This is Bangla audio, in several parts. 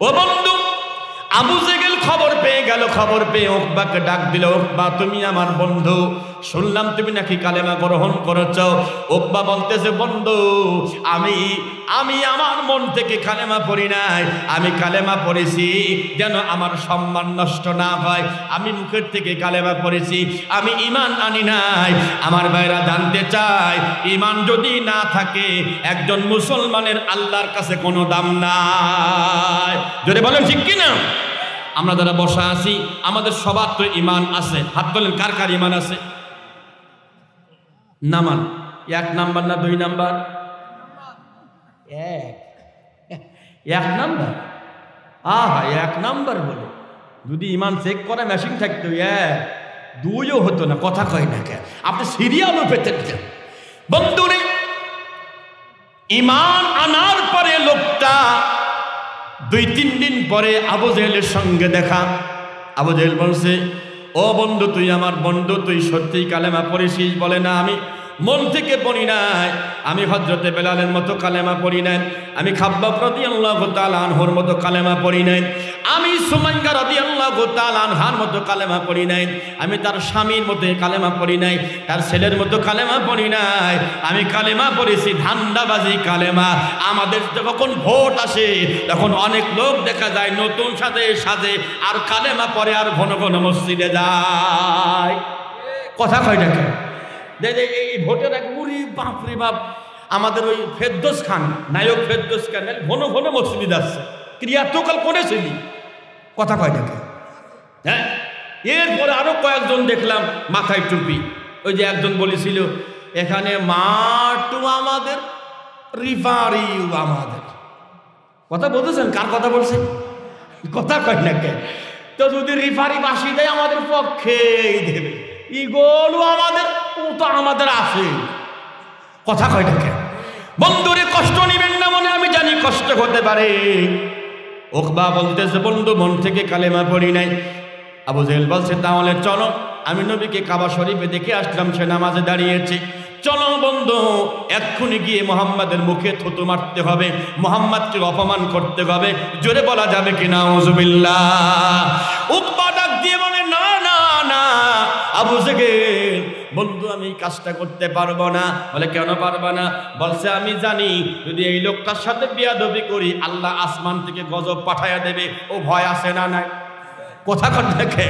ও বন্ধু, আবু জেহেল খবর পেয়ে গেল, খবর পেয়ে উকবাকে ডাক দিল, উকবা তুমি আমার বন্ধু, শুনলাম তুমি নাকি কালেমা গ্রহণ করেছ। উকবা বলতেছে বন্ধু, আমি আমার মন থেকে কালেমা পড়ি নাই, আমি কালেমা পড়েছি যেন আমার সম্মান নষ্ট না হয়, আমি মুখের থেকে কালেমা পড়েছি, আমি ঈমান আনি নাই। আমার ভাইরা জানতে চাই, ঈমান যদি না থাকে একজন মুসলমানের আল্লাহর কাছে কোনো দাম নাই। যদি বলেন ঠিক কি না? আমরা যারা বসা আছি আমাদের সবার তো ঈমান আছে, হাত তোলেন কার কার ঈমান আছে? নামান, 1 নাম্বার না 2 নাম্বার? 1 নাম্বার। আহা, 1 নাম্বার বলে যদি ঈমান চেক করা মেশিন থাকতো 1 2ও হতো না। কথা কয় না কে? আপনি সিরিয়ালও পেতেন। বন্ধুরে, ঈমান আনার পরে লোকটা 2-3 দিন পরে আবু জেহেলের সঙ্গে দেখা। আবু জেহেল বলছে, ও বন্ধু তুই আমার বন্ধু, তুই সত্যিই কালেমা পড়েছিস? বলে না, আমি মন থেকে পড়ি নাই, আমি হযরতে বেলালের মতো কালেমা পড়ি নাই, আমি খাব্বাব রাদিয়াল্লাহু তাআলা আনহুর মতো কালেমা পড়ি নাই, আমি সুমাইয়া রাদিয়াল্লাহু তাআলা আনহার মতো কালেমা পড়ি নাই, আমি তার স্বামীর মতো কালেমা পড়ি নাই, তার ছেলের মতো কালেমা পড়ি নাই, আমি কালেমা পড়েছি ধান্দাবাজি কালেমা। আমাদের যখন ভোট আসে তখন অনেক লোক দেখা যায় নতুন সাজে সাজে আর কালেমা পড়ে আর ঘন ঘন মসজিদে যায়। কথা কয় না কেন? এই ভোটের এক মুড়ি বাপরে বাপ, আমাদের ওই ফেরদৌস খান, নায়ক ফেরদৌস খান ঘন ঘন মসজিদ আসছে, ক্রিয়া তো কাল করেছিলি। কথা কয় না কেন? হ্যাঁ, এরপরে আরো কয়েকজন দেখলাম মাথায় টুপি। ওই যে একজন বলেছিল এখানে মাঠও আমাদের, রিফারিও আমাদের। কথা বলতেছেন? কার কথা বলছে? কথা কয় না কেন? তো যদি রিফারি বাসি দেয় আমাদের পক্ষেই দেবে, ইগোলও আমাদের, ও তো আমাদের আছে। কথা কয় না কেন? বন্ধুরে, কষ্ট নিবেন না মনে, আমি জানি কষ্ট হতে পারে। উকবা বলতেছে বন্ধু মন থেকে কালেমা পড়ি নাই। আবু জেহেল বলছে তাহলে চলো, আমি নবীকে কাবা শরীফে দেখে আসলাম, সে নামাজে দাঁড়িয়েছে, চলো বন্ধু এক্ষুনি গিয়ে মুহাম্মাদের মুখে থুতু মারতে হবে, মুহাম্মাদকে অপমান করতে হবে। জোরে বলা যাবে কি নাউজুবিল্লাহ? উকবা ডাক দিয়ে বলে না না না আবু জেহেল, বন্ধু আমি এই কাজটা করতে পারবো না। বলে কেন পারবা না? বলছে আমি জানি যদি এই লোকটার সাথে বিয়াদবি করি আল্লাহ আসমান থেকে গজব পাঠাইয়া দেবে। ও ভয় আছে না নাই? কথা কর দেখে।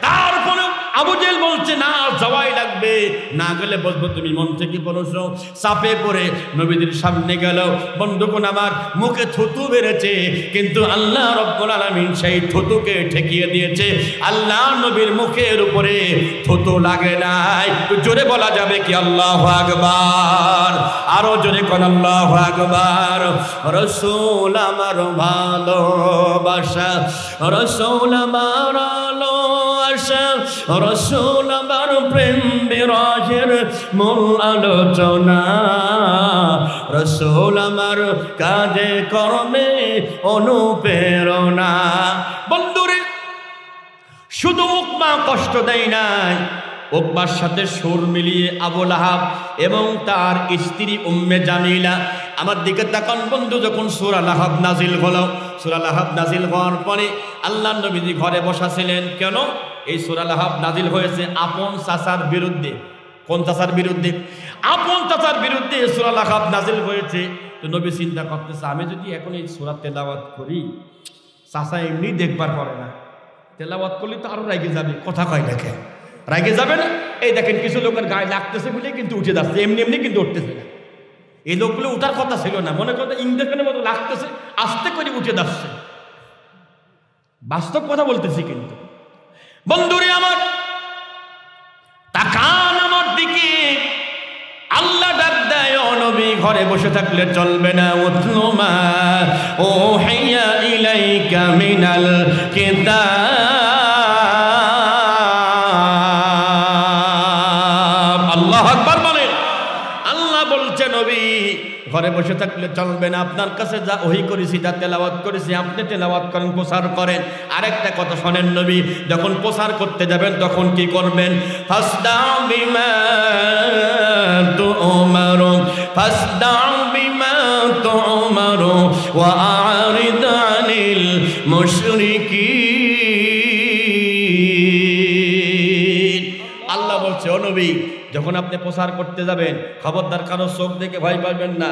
তারপরে আবু জেহেল বলছে না যাওয়াই লাগবে, না গেলে বলবো তুমি মন থেকে পড়ছো। চাপে পড়ে নবীদের সামনে গেল। বন্ধুগণ আমার, মুখে থুতু বেড়েছে, কিন্তু আল্লাহ রব্বুল আলামিন সেই থুতুকে ঠেকিয়ে দিয়েছে। আল্লাহ নবীর মুখের উপরে থুতু লাগে নাই। জোরে বলা যাবে কি আল্লাহু আকবার? আরো জোরে কোন আল্লাহু আকবার? রাসূল আমার ভালোবাসা, রাসূল আমার ভালোবাসা, রাসূল আমার প্রেম বিরাজের মূল আলোচনা, রাসূল আমার কাজে কর্মে অনুপ্রেরণা। বন্ধুরে, শুধু উকবা কষ্ট দেয় নাই, উকবার সাথে সুর মিলিয়ে আবু লাহাব এবং তার স্ত্রী উম্মে জামিলা। আমার দিকে তাকান বন্ধু, যখন সূরা লাহাব নাজিল হলো, সূরা লাহাব নাজিল হওয়ার পরে আল্লাহর নবীজি ঘরে বসা ছিলেন। কেন এই সূরা লাহাব নাজিল হয়েছে? আপন চাচার বিরুদ্ধে। কোন চাচার বিরুদ্ধে? আপন চাচার বিরুদ্ধে সূরা লাহাব নাজিল হয়েছে। তো নবী চিন্তা করতেছে আমি যদি এখন এই সূরা তেলাওয়াত করি, চাচা এমনি দেখবার পরে না, তেলাওয়াত করলে তো আরো রেগে যাবে। কথা কয় দেখে, রাগে যাবে না? এই দেখেন কিছু লোকের গায়ে লাগতেছে বলে কিন্তু উঠে যাচ্ছে, এমনি এমনি কিন্তু উঠতেছে না। এই লোকগুলো উঠার কথা ছিল না, মনে করতে ইঞ্জেকশনের মতো লাগতেছে, আস্তে করে উঠে যাচ্ছে। বাস্তব কথা বলতেছি কিন্তু। বন্ধুরে আমার, তাকান আমার দিকে। আল্লাহ ডাক দেয়, ও নবী ঘরে বসে থাকলে চলবে না। উতলু মা উহিয়া ইলাইকা মিনাল কিতাব। আল্লাহু আকবার বলেন। আল্লাহ বলছে নবী ঘরে বসে থাকলে চলবে না, আপনার কাছে যা ওহী করেছি, যা তেলাওয়াত করেছি আপনি তেলাওয়াত করেন, প্রচার করেন। আরেকটা কথা শোনেন, নবী যখন প্রচার করতে যাবেন তখন কি করবেন? ফাসদাউ বিমা তু'মারু, ফাসদাউ বিমা তু'মারু ওয়া আরিদ আনিল মুশরিকিন। আল্লাহ বলছে ও নবী যখন আপনি প্রচার করতে যাবেন খবরদার কারো চোখ দেখে ভয় পাবেন না,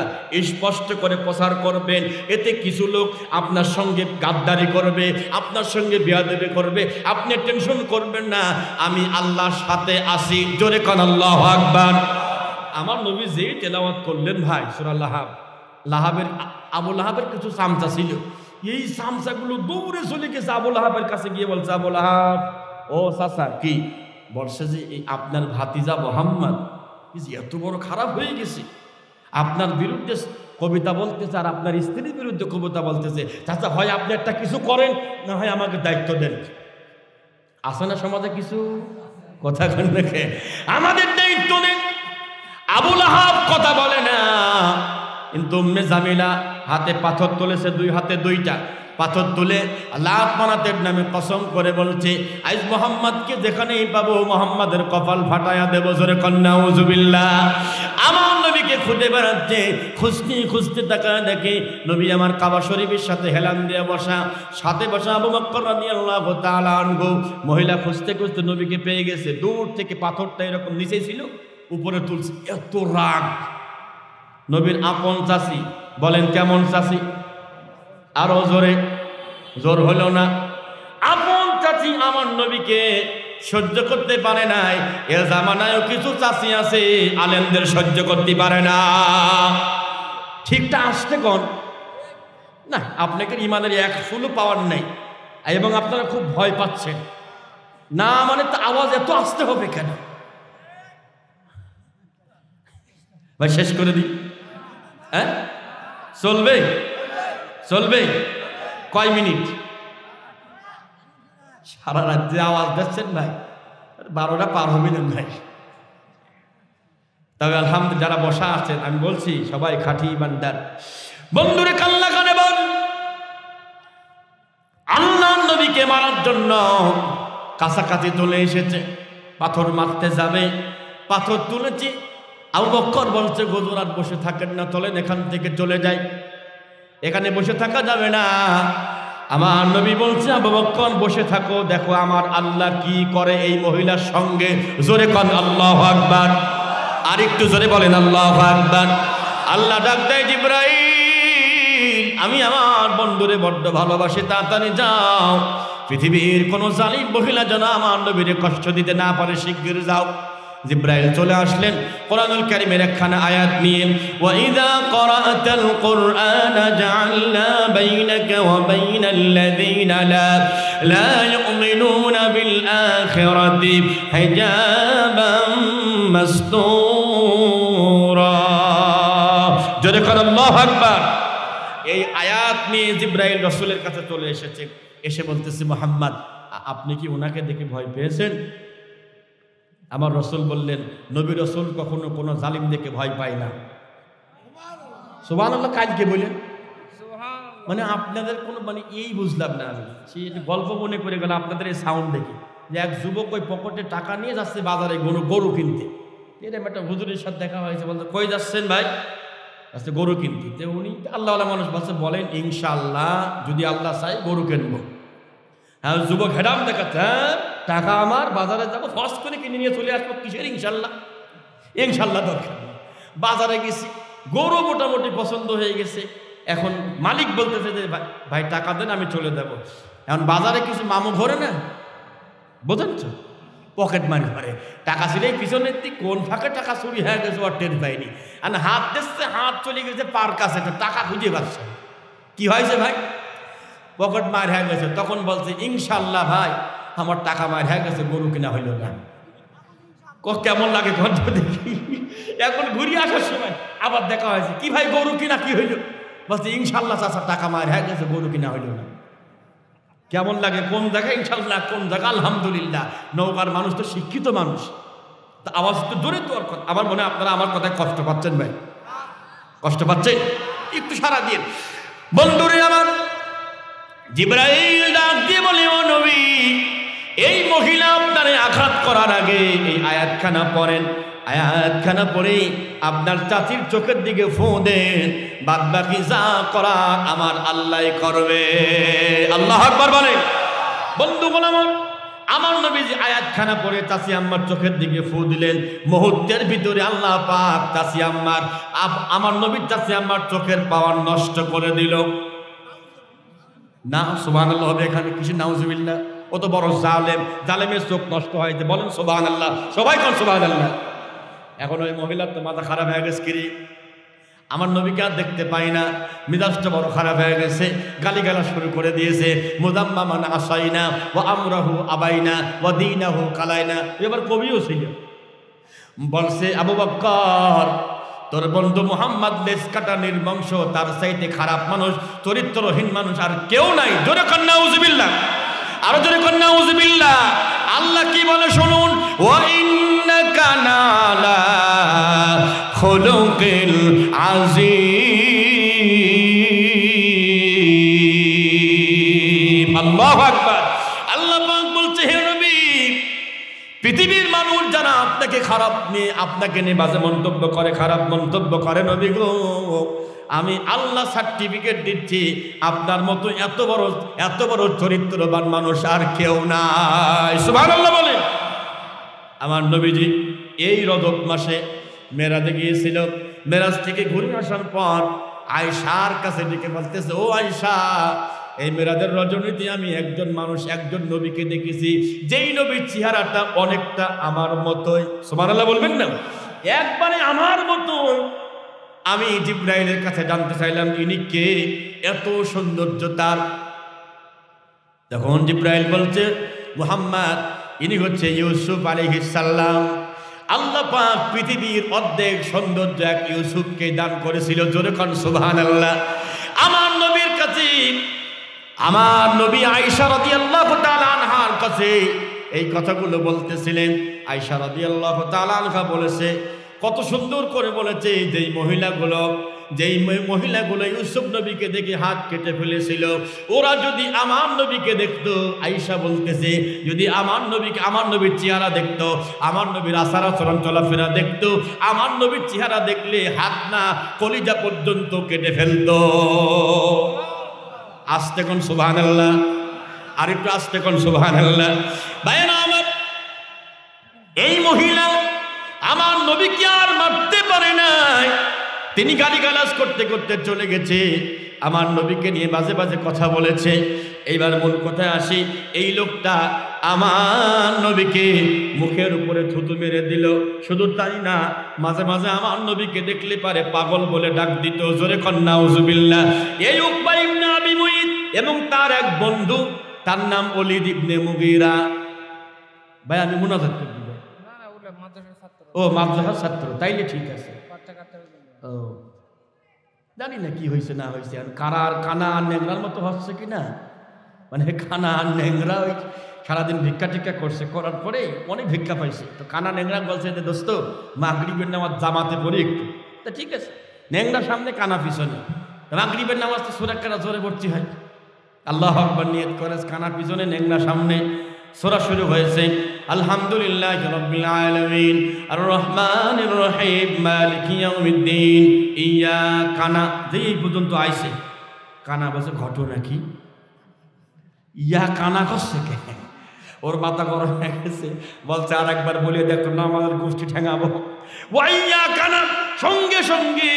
স্পষ্ট করে প্রচার করবেন। এতে কিছু লোক আপনার সঙ্গে গাদ্দারি করবে, আপনার সঙ্গে বেয়াদবি করবে, আপনি টেনশন করবেন না, আমি আল্লাহর সাথে আছি। জোরে কান আল্লাহু আকবার। আমার নবী যেই তেলাওয়াত করলেন ভাই সূরা লাহাব, আবু লাহাবের কিছু চামচা ছিল, এই চামচাগুলো দৌড়ে চলে গেছে আবু লাহাবের কাছে গিয়ে বলছে, আবু লাহাব ও চাচা কি বলছে যে এই আপনার ভাতিজা মুহাম্মদ এত বড় খারাপ হয়ে গেছে, আপনার বিরুদ্ধে কবিতা বলতেছে আর আপনার স্ত্রীর বিরুদ্ধে কবিতা বলতেছে। চাচা হয় আপনি একটা কিছু করেন, না হয় আমাকে দায়িত্ব দেন। আছে না সমাজে কিছু কথা কন রেখে আমাদের দায়িত্ব নেন। আবু লাহাব কথা বলে না, কিন্তু উম্মে জামিলা হাতে পাথর তুলেছে, দুই হাতে দুইটা পাথর তুলে লাত মানাতের নামে কসম করে বলছে, আজ মোহাম্মদকে যেখানেই পাবো মোহাম্মদের কপাল ফাটায়া দেব। জোরে কন্যা উজুবিল্লাহ। আমার নবীকে খুঁজে বেড়াচ্ছে, খুঁজতে খুঁজতে তাকায় দেখে নবী আমার কাবা শরীফের সাথে হেলান দিয়ে বসা, সাথে বসা আবু বকর রাদিয়াল্লাহু তাআলা আনহু। মহিলা খুঁজতে খুঁজতে নবীকে পেয়ে গেছে, দূর থেকে পাথরটা এরকম নিচে ছিল, উপরে তুলছে। এত রাগ নবীর আপন চাচি। বলেন কেমন চাচি? আরো জোরে, জোর হলো না। আপন চাচি আমার নবীকে সহ্য করতে পারে নাই। এ জামানায়ও কিছু চাচি আছে আলেমদের সহ্য করতে পারে না। ঠিকটা আসতে কোন না, আপনাকে ইমানের এক ফুলও পাওয়ার নেই এবং আপনারা খুব ভয় পাচ্ছেন না, মানে তো আওয়াজ এত আসতে হবে কেন ভাই? শেষ করে দিই। হ্যাঁ চলবে, চলবে কয় মিনিট? সারা রাত্রে আওয়াজ দিচ্ছেন ভাই, 12টা পার হবে না ভাই। তবে আলহামদুলিল্লাহ যারা বসা আছেন আমি বলছি সবাই খাঁটি ইমানদার। বন্ধুরে কাল্লা কানে বল, আল্লাহর নবীকে মারার জন্য কাছাকাছি চলে এসেছে, পাথর মারতে যাবে, পাথর তুলেছি। আবু বকর বলছে হুজুর আর বসে থাকেন না, চলেন এখান থেকে চলে যাই, এখানে বসে থাকা যাবে না। আমার নবী বলছে আবু বকর বসে থাকো, দেখো আমার আল্লাহ কি করে এই মহিলার সঙ্গে। জোরে কন আল্লাহু আকবার। আর একটু জোরে বলেন আল্লাহু আকবার। আল্লাহ ডাক দেয় জিবরাইল, আমি আমার বন্ধুরে বড্ড ভালোবাসি, তাড়াতাড়ি যাও, পৃথিবীর কোন জালিম মহিলা যেন আমার নবীরে কষ্ট দিতে না পারে, শিগগির যাও। জিবরাইল চলে আসলেন কোরআনুল কারীমের একখানা আয়াত নিয়ে, ওয়া ইযা ক্বরাআতাল কুরআনা জাআলনা বাইনাকা ওয়া বাইনাল্লাযীনা লা ইউমিনুনা বিল আখিরাতি হিজাবাম মাসতুরা। জোরে করে আল্লাহু আকবার। এই আয়াত নিয়ে জিবরাইল রাসূলের কাছে চলে এসেছে, এসে বলতেছে মুহাম্মদ আপনি কি ওনাকে দেখে ভয় পেয়েছেন? আমার রসুল বললেন নবী রসুল কখনো কোনো জালিম দেখে ভয় পায় না। সুবহানাল্লাহ। কাজকে বলেন মানে আপনাদের কোনো মানে এই বুঝলাম না আমি, সেই গল্প মনে করে গেল আপনাদের এই সাউন্ড দেখে যে এক যুবক ওই পকেটে টাকা নিয়ে যাচ্ছে বাজারে গরু কিনতে। এরকম একটা হুজুরের সাথে দেখা হয়েছে, বলতে কই যাচ্ছেন ভাই? আচ্ছা গরু কিনতে। তো উনি আল্লাহওয়ালা মানুষ বলছে, বলেন ইনশাআল্লাহ যদি আল্লাহ চাই গরু কিনবো। হ্যাঁ যুবক হেডাম দেখাচ্ছে, হ্যাঁ টাকা আমার, বাজারে যাবো, ফস করে কিনে নিয়ে চলে আসবো, কিসের ইনশাল্লাহ? ইনশাল্লাহ দরকার নেই। বাজারে গেছি, গরু মোটামুটি পছন্দ হয়ে গেছে। এখন মালিক বলতেছে যে ভাই টাকা দেন আমি চলে যাব। এখন বাজারে কিছু মামু ঘরে না, বোঝেন তো, পকেট মারি ঘরে টাকা ছিল পিছনের দিক, কোন ফাঁকে টাকা চুরি হয়ে গেছে আর টের পাইনি। আর হাত দিচ্ছে, হাত চলে গেছে পার কাছে, টাকা খুঁজে পাচ্ছে। কি হয়েছে ভাই? পকেট মার হয়ে গেছে। তখন বলছে ইনশাল্লাহ ভাই আমার টাকা মার হয়ে গেছে, গরু কিনা হইল না। কেমন লাগে ঘন্টা দেখি। এখন ঘুরিয়ে আসার সময় আবার দেখা হয়েছে, কি ভাই গরু কিনা কি হইল? বলছে ইনশাল্লাহ চাচা টাকা মার হয়ে গেছে, গরু কিনা হইল না। কেমন লাগে? কোন জায়গায় ইনশাল্লাহ, কোন জায়গায় আলহামদুলিল্লাহ। নৌকার মানুষ তো শিক্ষিত মানুষ, তা আওয়াজ তো জোরে তো। আমার মনে হয় আপনারা আমার কথায় কষ্ট পাচ্ছেন ভাই, কষ্ট পাচ্ছেন? একটু সারা দিন বন্ধুরে আমার। জিবরাইল ডাক দিয়ে বলে, ও নবী এই মহিলা আপনারে আঘাত করার আগে এই আয়াতখানা পড়েন, আয়াতখানা পড়ে আপনার চাচির চোখের দিকে ফু দেন, বাদ বাকি যা করা আমার আল্লাহ করবে। আল্লাহু আকবার বলেন। বন্ধুগণ আমার নবীজি আয়াতখানা পড়ে চাচি আম্মার চোখের দিকে ফু দিলেন। মুহূর্তের ভিতরে আল্লাহ পাক চাচি আম্মার আমার নবীর চাচি আম্মার চোখের পাওয়ার নষ্ট করে দিল। না সুবহানাল্লাহ হবে এখানে কিছু, নাউজুবিল্লাহ। কত বড় জালেম, জালেমের চোখ নষ্ট হয়েছে, বলেন সুবহানাল্লাহ, সবাই কোন সুবহানাল্লাহ। এখন ওই মহিলার তো মাথা খারাপ হয়ে গেছে, কিরে আমার নবীকে আর দেখতে পাই না, মিজাজটা বড় খারাপ হয়ে গেছে, গালিগালা শুরু করে দিয়েছে। মুদাম্মামান আসাইনা ওয়া আমরাহু আবাইনা ওয়া দীনাহু কালাইনা। এবার কবিও ছিল, বলছে আবু বকর তোর বন্ধু মুহাম্মদ লেজ কাটা নির্বংশ, তার চাইতে খারাপ মানুষ, চরিত্রহীন মানুষ আর কেউ নাই। জোরে কর নাউজুবিল্লাহ, আরো জোরে কর নাউজুবিল্লাহ। আল্লাহ কি বলে শুনুন, ওয়া ইন্নাকা লা'আলা খুলুকিল আযীম। আল্লাহু আকবার। আল্লাহ পাক বলছে, হে নবী, পৃথিবীর মানুষ যারা আপনাকে খারাপ নিয়ে আপনাকে নিয়ে বাজে মন্তব্য করে, খারাপ মন্তব্য করে, নবী গো আমি আল্লাহ সার্টিফিকেট দিচ্ছি আপনার মতো এত বড় চরিত্রবান মানুষ আর কেউ নাই। সুবহানাল্লাহ বলেন। আমার নবীজি এই রজব মাসে মেরাজে গিয়েছিল। মেরাজ থেকে ঘুরে আসার পর আয়েশার কাছে ডেকে বলতেছে, ও আয়েশা, এই মেরাজের রজনীতে আমি একজন মানুষ, একজন নবীকে দেখেছি, যেই নবীর চেহারাটা অনেকটা আমার মতোই। সুবহানাল্লাহ বলবেন না, একবারে আমার মতোই। আমি জিবরাইলের কাছে জানতে চাইলাম ইনি কে, এত সৌন্দর্য তার। তখন জিবরাইল বলছে, মুহাম্মদ ইনি হচ্ছে ইউসুফ আলাইহিস সালাম। আল্লাহ পাক পৃথিবীর অর্ধেক সৌন্দর্য এক ইউসুফকে দান করেছিল। জোরে কোন সুবহানাল্লাহ। আমার নবীর কাছে, আমার নবী আয়েশা রাদিয়াল্লাহু তাআলা আনহার কাছে এই কথাগুলো বলতেছিলেন। আয়েশা রাদিয়াল্লাহু তাআলা আনহা বলেছে, কত সুন্দর করে বলেছে, যেই মহিলাগুলো ইউসুফ নবীকে দেখে হাত কেটে ফেলেছিল, ওরা যদি আমার নবীকে দেখতো, আয়েশা বলতেছে, যদি আমার নবীর চেহারা দেখতো, আমার নবীর আচার আচরণ চলাফেরা দেখতো, আমার নবীর চেহারা দেখলে হাত না কলিজা পর্যন্ত কেটে ফেলতো। আস্তে কোন সুবহানাল্লাহ, আর একটু আস্তে কোন সুবহানাল্লাহ। ভাইরা আমার, এই মহিলা আমার নবীকে আর মারতে পারে নাই। তিনি গালিগালাজ করতে করতে চলে গেছে, আমার নবীকে নিয়ে বাজে বাজে কথা বলেছে। এইবার মূল কথায় আসি, এই লোকটা আমার নবীকে মুখের উপরে থুতু মেরে দিল। শুধু তাই না, মাঝে মাঝে আমার নবীকে দেখলে পারে পাগল বলে ডাক দিত। জোরে কর নাউজুবিল্লাহ। এই উকবা ইবনে আবি মুইত এবং তার এক বন্ধু, তার নাম ওলীদ ইবনে মুগীরা। ভাই আমি মুনাজাত করি। ও মাদ্রাসার ছাত্র, তাইলে ঠিক আছে। ও জানি না কি হয়েছে না হয়েছে, কানা আর নেংরার মতো হচ্ছে কিনা, মানে কানা আর নেংরা ওই সারাদিন ভিক্ষা টিক্ষা করছে, করার পরে অনেক ভিক্ষা পাইছে। তো কানা নেংরা বলছে যে দোস্ত মাগরিবের নামাজ জামাতে পড়ি একটু। তা ঠিক আছে, নেংরা সামনে কানা পিছনে। মাগরিবের নামাজ তো সূরা কারা জোরে পড়তে হয়। আল্লাহু আকবার নিয়ত করে, কানা পিছনে নেংরা সামনে। সূরা শুরু হয়েছে, আলহামদুলিল্লাহি রাব্বিল আলামিন আর রহমানির রহিম মালিকি ইয়াউমিদ্দিন ইয়া কানা। যেই পর্যন্ত আইছে কানা বলছে ঘটনা কি, ইয়া কানা করছে কে, ওর মাথা গরম হয়ে গেছে। বলছে আর একবার বলিয়ে দেখো না, আমাদের গোষ্ঠী ঠেঙাবো। ওয়াইয়া কানা, সঙ্গে সঙ্গে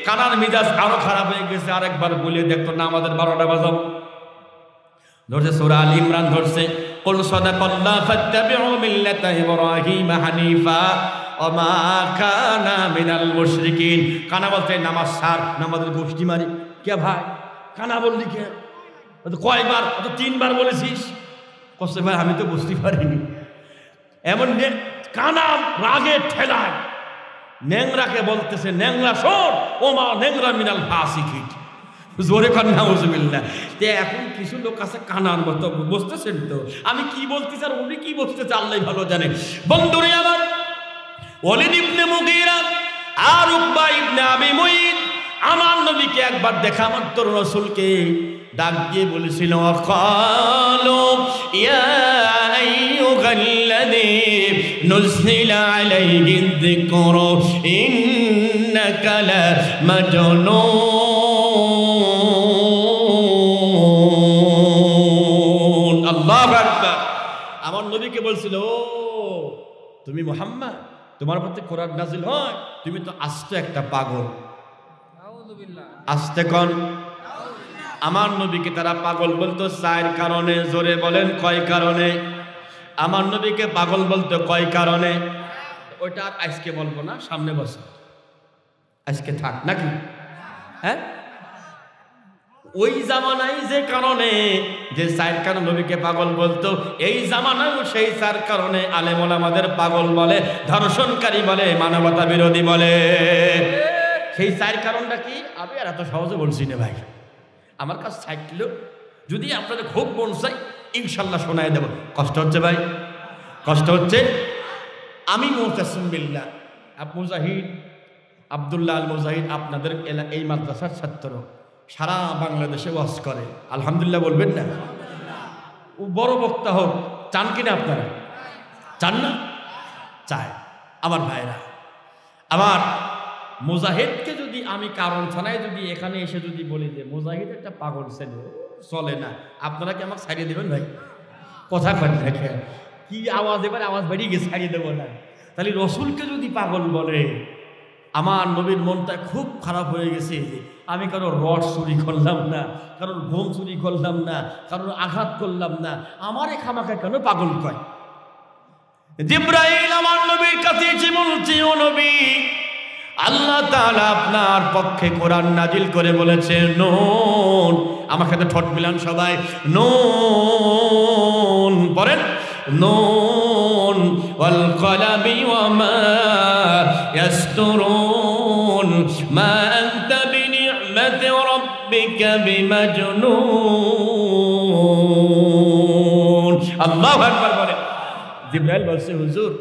কানার মিজাজ আরো খারাপ হয়ে গেছে। আর একবার বলিয়ে দেখো না, আমাদের 12টা বাজাবো। ধরছে সূরা আল ইমরান, ধরছে কুল সাদাকাল্লাহু ফাত্তাবিউ মিল্লাতা ইব্রাহিম হানিফা ওয়া মা কানা মিনাল মুশরিকিন। কানা বলতে নামাজ ছাড়, নামাজের গোষ্ঠী মারি। কে ভাই কানা বললি কে? কয়বার? তো 3বার বলেছিস। কষ্ট ভাই আমি তো বুঝতে পারিনি। এমন কানা রাগে ঠেলায় নেংরাকে বলতেছে, নেংরা শোন, ও মা নেংরা মিনাল ফাসিকিন। জোরে কর নাউজুবিল্লাহ। এখন কিছু লোক আছে কানার মতো, বুঝতেছেন তো আমি কি বলতেছি আর উনি কি বলতেছে আল্লাহ ভালো জানে। বন্ধুরে আমার, ওলীদ ইবনে মুগীরা আর উকবা ইবনে আবি মুইত আমার নবীকে একবার দেখা মাত্র রাসূলকে ডাক দিয়ে বলেছিল, ক্বালু ইয়া আইয়ুহাল্লাযী নুযিলা আলাইহি যিকরু ইন্নাকা লামাজনুন। আল্লাহু আকবার। আমার নবীকে বলছিল, ও তুমি মুহাম্মদ, তোমার প্রতি কোরআন নাজিল হয়, তুমি তো আস্ত একটা পাগল। আস্তে কোন? আমার নবীকে তারা পাগল বলতো 4 কারণে। জোরে বলেন কয় কারণে? আমার নবীকে পাগল বলতো কয় কারণে? ওইটা আজকে বলবো না, সামনে বছর আজকে থাক নাকি? হ্যাঁ, ওই জামানায় যে কারণে, যে 4 কারণে নবীকে পাগল বলতো, এই জামানায়ও সেই 4 কারণে আলেম ওলামাদের পাগল বলে, ধর্ষণকারী বলে, মানবতা বিরোধী বলে। সেই 4 কারণটা কি? আমি আর এত সহজে বলছি না ভাই, আমার কাছে থাকলো যদি আপনাদের খুব মন চাই ইনশাল্লাহ শোনায় দেব। কষ্ট হচ্ছে ভাই? কষ্ট হচ্ছে? আমি মুতাসিম বিল্লাহ মুজাহিদ আব্দুল্লাহ আল মুজাহিদ আপনাদের এই মাদ্রাসার ছাত্র, সারা বাংলাদেশে ওয়াজ করে। আলহামদুলিল্লাহ বলবেন না? ও বড় বক্তা হোক, চান কিনা আপনারা? চান না? চায়। আমার ভাইরা, আমার মুজাহিদকে যদি আমি কারণ ছাড়াই যদি এখানে এসে যদি বলি যে মুজাহিদ একটা পাগল ছেলে, চলে না, আপনারা কি আমাকে ছাড়িয়ে দেবেন ভাই? কথা কন দেখে কি আওয়াজ, এবার আওয়াজ বেরিয়ে গিয়ে ছাড়িয়ে দেবো না। তাহলে রসুলকে যদি পাগল বলে, আমার নবীর মনটা খুব খারাপ হয়ে গেছে যে আমি কারোর রড চুরি করলাম না, কারোর ঘুম চুরি করলাম না, কারোর আঘাত করলাম না, আমারে খামাখা কেন পাগল কয়? জিবরাইল আমার নবীর কাছে এসে বলছে, ও নবী, আল্লাহ তাআলা আপনার পক্ষে কোরআন নাজিল করে বলেছে নুন। আমার সাথে ঠোঁট মিলান সবাই, নুন পড়েন, নুন ওয়াল কলামি ওয়া মা ইয়াসতুরুন মা আনতা বিনি'মাতি রাব্বিকা বিমাজনুন। আল্লাহু আকবার বলে। জিবরাইল বলছে, হুজুর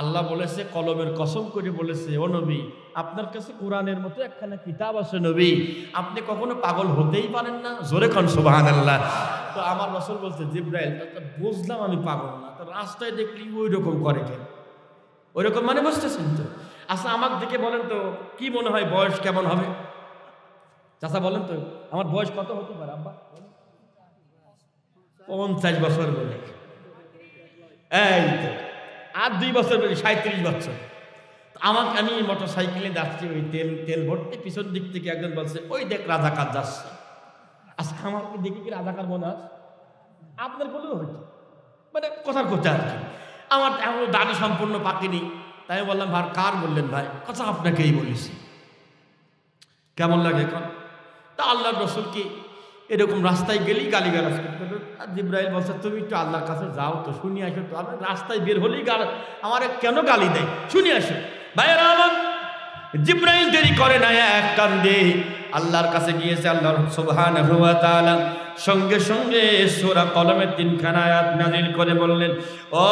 আল্লাহ বলেছে, কলমের কসম করে বলেছে, ও নবী আপনার কাছে কোরআনের মতো একখানা কিতাব আছে নবী, আপনি কখনো পাগল হতেই পারেন না। জোরে খান সুবহানাল্লাহ। তো আমার রাসূল বলছে, জিবরাইল বুঝলাম আমি পাগল না, তো রাস্তায় দেখলি ওই রকম করে কেন? ওই রকম মানে বুঝতেছেন তো? আচ্ছা আমার দিকে বলেন তো, কি মনে হয় বয়স কেমন হবে? চাচা বলেন তো, আমার বয়স কত হতে পারে? আব্বা 50 বছর বলে। এই তো আর 2 বছর বলি 37 বছর। আমাকে, আমি মোটর সাইকেলে যাচ্ছি, ওই তেল ভরতে, পিছন দিক থেকে একজন বলছে, ওই দেখ রাজাকার যাচ্ছে। আজকে আমাকে দেখে কি রাজাকার মনে হয়? আপনার বলেও হয়তো, মানে কথার কথা আর কি। আমার এমন দাড়ি সম্পূর্ণ পাকেনি, তাই আমি বললাম, ভাই কার বললেন? ভাই কথা আপনাকেই বলেছি। কেমন লাগে এখন? তা আল্লাহর রাসূল কি এরকম রাস্তায় গেলেই গালিগালাজ করতে হবে? আর জিবরাইল বলছে, তুমি একটু আল্লাহর কাছে যাও তো, শুনি আসো তো। আমার রাস্তায় বের হলেই আমার কেন গালি দেয়, শুনি আসো। ভাইয়েরা আমার, জিবরাইল দেরি করে না, এক কান দিয়ে আল্লাহর কাছে গিয়েছে। আল্লাহ সুবহানাহু ওয়া তাআলা সঙ্গে সঙ্গে সূরা কলমের 3খানা আয়াত নাযিল করে বললেন, ও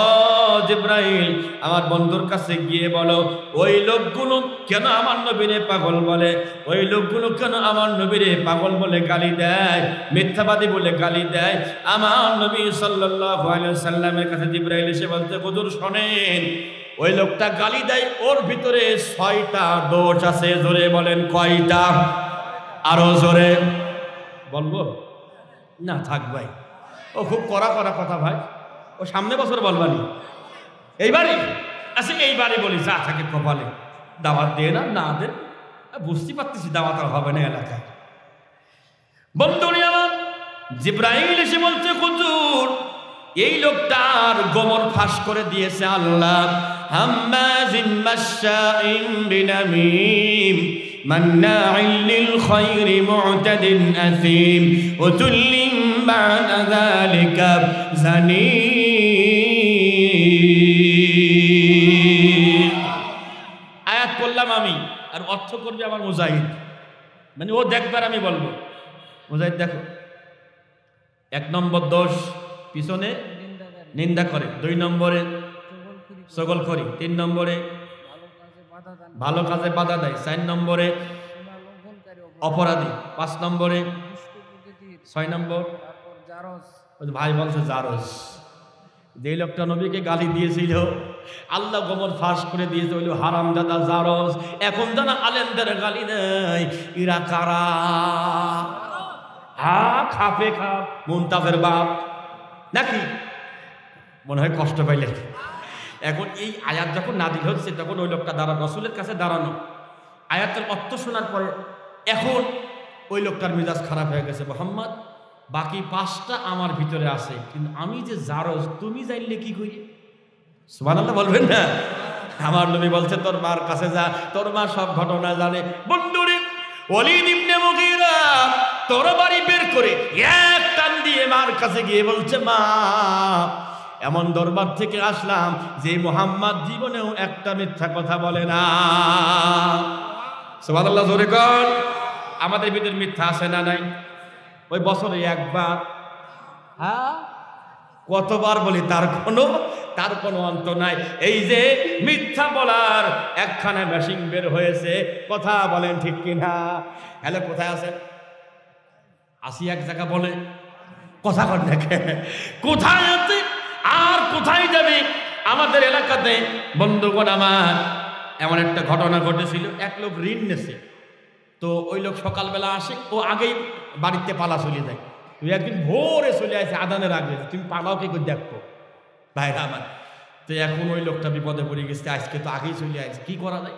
জিবরাইল আমার বন্ধুর কাছে গিয়ে বলো, ওই লোকগুলো কেন আমার নবীরে পাগল বলে, ওই লোকগুলো কেন আমার নবীরে পাগল বলে গালি দেয়, মিথ্যাবাদী বলে গালি দেয়। আমার নবী সাল্লাল্লাহু আলাইহি ওয়াসাল্লামের কাছে জিবরাইল এসে বলতে, হুজুর শোনেন, ওই লোকটা গালি দেয়, ওর ভিতরে 6টা দোষ আছে। জোরে বলেন কয়টা? আরো জোরে বলবো না? থাক ভাই, ও খুব কড়া কড়া কথা ভাই, ও সামনে বছর বলবানি, এইবারই আচ্ছা এইবারই বলি, যা থাকে কপালে। দাওয়াত দিয়ে না, না দেন, বুঝতে পারতেছি দাওয়াত আর হবে না এলাকায়। বন্ধুরি আমার, জিবরাইল এসে বলছে, হুজুর এই লোকটার গোমর ফাঁস করে দিয়েছে আল্লাহ। হাম্মাজিম মাশশাইন বিনামিম মান্নাইন লিল খায়রি মু'তাদিন আসিম উতুল্লিম বা'দা যালিকা জানিম। আয়াত পড়লাম আমি, আর অর্থ করবে আমার মুজাহিদ, মানে ও দেখবার আমি বলবো। মুজাহিদ দেখো, 1 নম্বর দোষ পিছনে নিন্দা করে, 2 নম্বরে চগলখড়ি, 3 নম্বরে ভালো কাজে বাধা দেয়, 4 নম্বরে অপরাধী, 5 নম্বরে, 6 নম্বর ভাই বলছে জারজ। যে লোকটা নবীকে গালি দিয়েছিল আল্লাহ গোমর ফাঁস করে দিয়েছে হইল হারামজাদা জারজ। এখন জানা আলেমদের গালি নেই, ইরা কারা? হা খাপে খাপ মুনতাফের বাপ নাকি? মনে হয় কষ্ট পাইলেন। এখন এই আয়াত যখন নাজিল হচ্ছে তখন ওই লোকটা দাঁড়ানো, রসুলের কাছে দাঁড়ানো, আয়াতের অর্থ শোনার পরে এখন ওই লোকটার মেজাজ খারাপ হয়ে গেছে। মোহাম্মদ, বাকি 5টা আমার ভিতরে আছে, কিন্তু আমি যে জারজ তুমি জানলে কি করি? সুবহানাল্লাহ বলবেন না? আমার নবী বলছে তোর মার কাছে যা, তোর মা সব ঘটনা জানে। বন্ধুরে, ওয়ালিদ ইবনে মুগীরা তোর বাড়ি বের করে এক টান দিয়ে মার কাছে গিয়ে বলছে, মা এমন দরবার থেকে আসলাম যে মুহাম্মদ জীবনেও একটা মিথ্যা কথা বলে না। সুবহানাল্লাহ জোরে কর। আমাদের ভিতরে মিথ্যা আছে না নাই? ওই বছরে একবার, হ্যাঁ কতবার বলি তার কোনো অন্ত নাই। এই যে মিথ্যা বলার একখানা মেশিন বের হয়েছে, কথা বলেন ঠিক কিনা? হ্যালো, কোথায় আছে? আসি এক জায়গা বলে কথা কর দেখে কোথায় আছে আর কোথায় যাবে? আমাদের এলাকাতে বন্ধুগণ আমার এমন একটা ঘটনা ঘটেছিল। এক লোক ঋণ নেছে, তো ওই লোক সকালবেলা আসে, ও আগেই বাড়িতে পালা চলে যায়। তুই একদিন ভোরে চলে আসে আদানের আগে, তুমি পালাও কি করে দেখবো ভাইরা আমার। তো এখন ওই লোকটা বিপদে পড়ে গেছে, আজকে তো আগেই চলে আসে, কি করা যায়?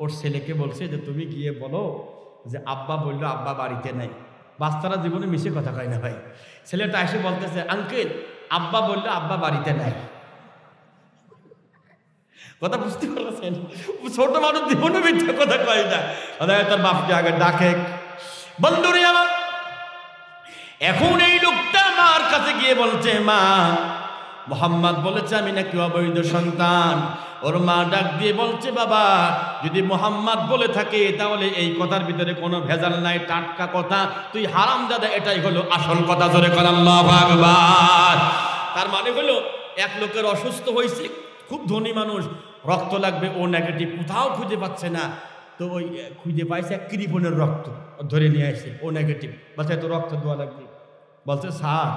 ওর ছেলেকে বলছে যে তুমি গিয়ে বলো যে আব্বা বললো আব্বা বাড়িতে নাই। বাচ্চারা জীবনে মিশে কথা কয় না ভাই। ছেলেটা এসে বলতেছে, আঙ্কেল আব্বা বললো আব্বা বাড়িতে নাই। কথা বুঝতে পারছেন? ছোট মানুষ জীবনে মিথ্যা কথা কয় না, তার বাপকে আগে ডাকে। বন্ধুরে আমার, এখন এই লোকটা মার কাছে গিয়ে বলছে, মা মুহাম্মদ বলেছে আমি নাকি অবৈধ সন্তান। ওর মা ডাক দিয়ে বলছে, বাবা যদি মুহাম্মদ বলে থাকে তাহলে এই কথার ভিতরে কোনো ভেজাল নাই, টাটকা কথা, তুই হারামজাদা, এটাই হলো আসল কথা। জোরে কর আল্লাহু আকবার। তার মানে হলো এক লোকের অসুস্থ হয়েছে, খুব ধনী মানুষ, রক্ত লাগবে, ও নেগেটিভ, কোথাও খুঁজে পাচ্ছে না, তো ওই খুঁজে পাইছে এক কৃপণের রক্ত ধরে নিয়ে আসে, ও নেগেটিভ, বলছে তো রক্ত দেওয়া লাগবে। বলছে স্যার